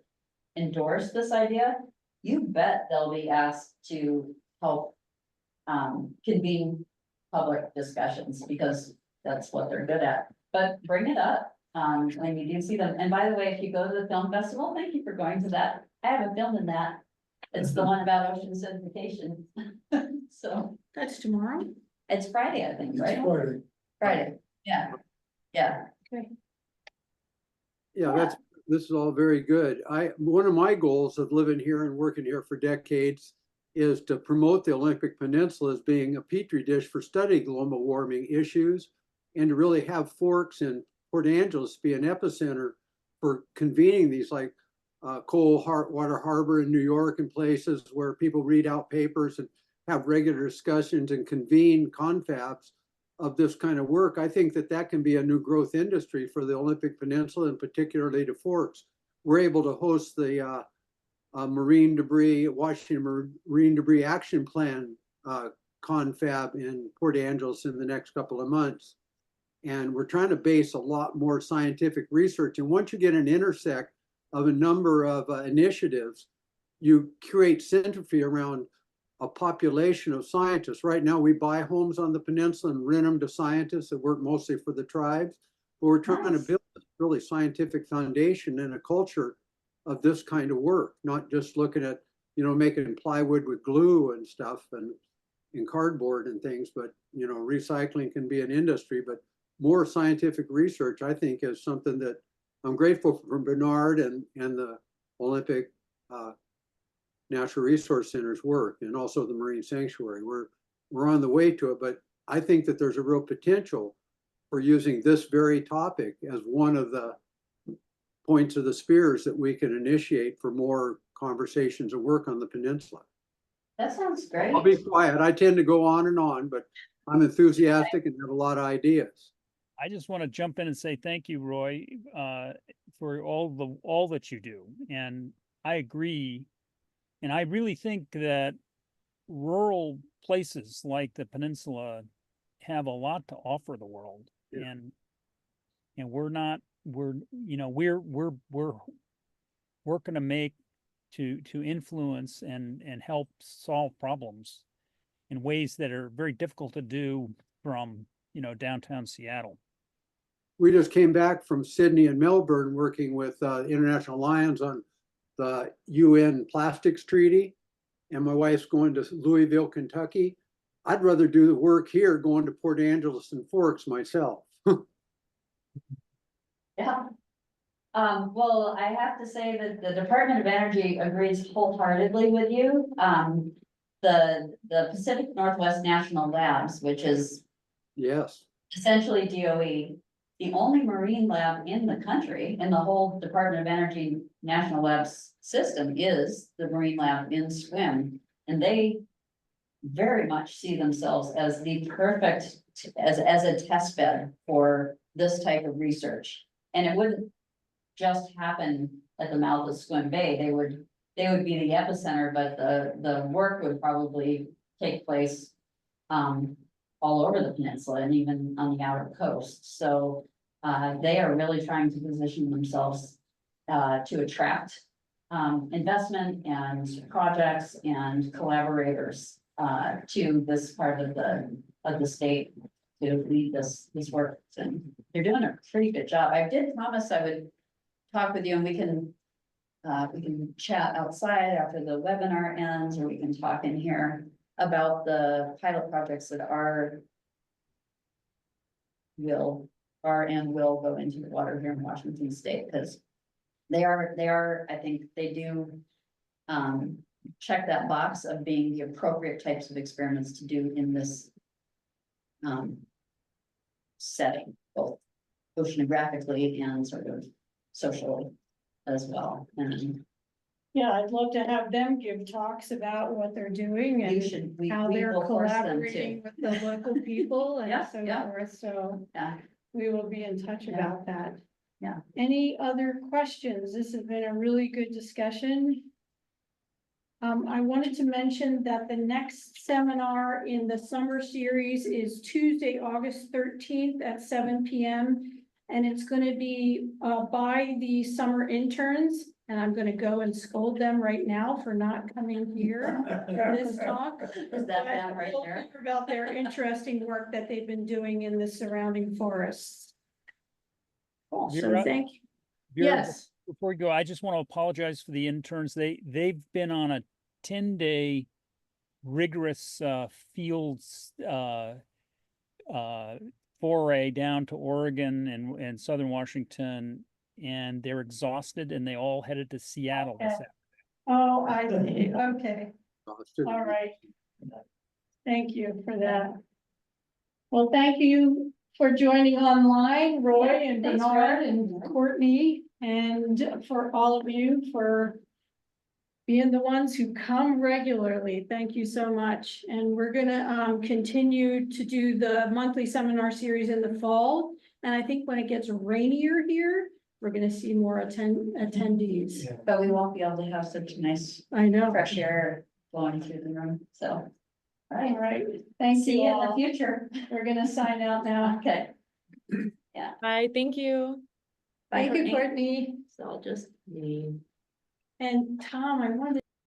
endorse this idea, you bet they'll be asked to help convene public discussions, because that's what they're good at. But bring it up when you do see them. And by the way, if you go to the film festival, thank you for going to that. I have a film in that. It's the one about ocean acidification. So That's tomorrow? it's Friday, I think, right? Friday. Friday, yeah, yeah. Yeah, this is all very good. One of my goals of living here and working here for decades is to promote the Olympic Peninsula as being a petri dish for studying global warming issues, and to really have Forks and Port Angeles be an epicenter for convening these, like Coldwater Harbor in New York, and places where people read out papers and have regular discussions and convene confabs of this kind of work. I think that that can be a new growth industry for the Olympic Peninsula, and particularly to Forks. We're able to host the Washington Marine Debris Action Plan confab in Port Angeles in the next couple of months. And we're trying to base a lot more scientific research. And once you get an intersect of a number of initiatives, you create syntrophy around a population of scientists. Right now, we buy homes on the peninsula and rent them to scientists that work mostly for the tribes. But we're trying to build a really scientific foundation and a culture of this kind of work, not just looking at, you know, making plywood with glue and stuff and cardboard and things, but, you know, recycling can be an industry, but more scientific research, I think, is something that I'm grateful for Bernard and the Olympic Natural Resource Center's work, and also the Marine Sanctuary. We're on the way to it, but I think that there's a real potential for using this very topic as one of the points of the spears that we can initiate for more conversations and work on the peninsula. That sounds great. I'll be quiet. I tend to go on, but I'm enthusiastic and have a lot of ideas. I just want to jump in and say thank you, Roy, for all that you do. And I agree. And I really think that rural places like the peninsula have a lot to offer the world. Yeah. And we're not, we're, you know, we're working to make, to influence and help solve problems in ways that are very difficult to do from, you know, downtown Seattle. We just came back from Sydney and Melbourne working with International Alliance on the UN Plastics Treaty. And my wife's going to Louisville, Kentucky. I'd rather do the work here going to Port Angeles and Forks myself. Yeah. Well, I have to say that the Department of Energy agrees wholeheartedly with you. The Pacific Northwest National Labs, which is Yes. essentially DOE, the only marine lab in the country, in the whole Department of Energy National Labs system, is the Marine Lab in Swim. And they very much see themselves as the perfect, as a test bed for this type of research. And it wouldn't just happen at the mouth of Swim Bay. They would be the epicenter, but the work would probably take place all over the peninsula and even on the outer coast. So they are really trying to position themselves to attract investment and projects and collaborators to this part of the state to lead this work. And they're doing a pretty good job. I did promise I would talk with you, and we can chat outside after the webinar ends, or we can talk in here about the pilot projects that will go into the water here in Washington State, because they are, I think they do check that box of being the appropriate types of experiments to do in this setting, both oceanographically and sort of socially as well. And Yeah, I'd love to have them give talks about what they're doing and how we they're will force them collaborating to. with the local people and Yeah, so yeah. forth, so Yeah, we will be in touch Yeah. about that. Yeah. Any other questions? This has been a really good discussion. I wanted to mention that the next seminar in the summer series is Tuesday, August 13th at 7 p.m. And it's going to be by the summer interns. And I'm going to go and scold them right now for not coming here for this talk. is that them right We'll there? hear about their interesting work that they've been doing in the surrounding forests. Cool. So Vera, thank you. Vera, Yes. before you go, I just want to apologize for the interns. They've been on a 10-day rigorous fields foray down to Oregon and Southern Washington, and they're exhausted, and they all headed to Seattle this Okay. afternoon. Oh, I see. Okay. Austin. All right. Thank you for that. Well, thank you for joining online, Roy and Thanks, Bernard Roy. and Courtney, and for all of you for being the ones who come regularly. Thank you so much. And we're gonna continue to do the monthly seminar series in the fall. And I think when it gets rainier here, we're gonna see more attendees. Yeah. But we won't be able to have such nice I know. fresh air flowing through the room, so. All All right, right. Thank see you you in the all. future. We're gonna sign out now. Okay. Bye, thank you. Bye, Thank you, Courtney. Courtney. So I'll just leave. And Tom, I wanted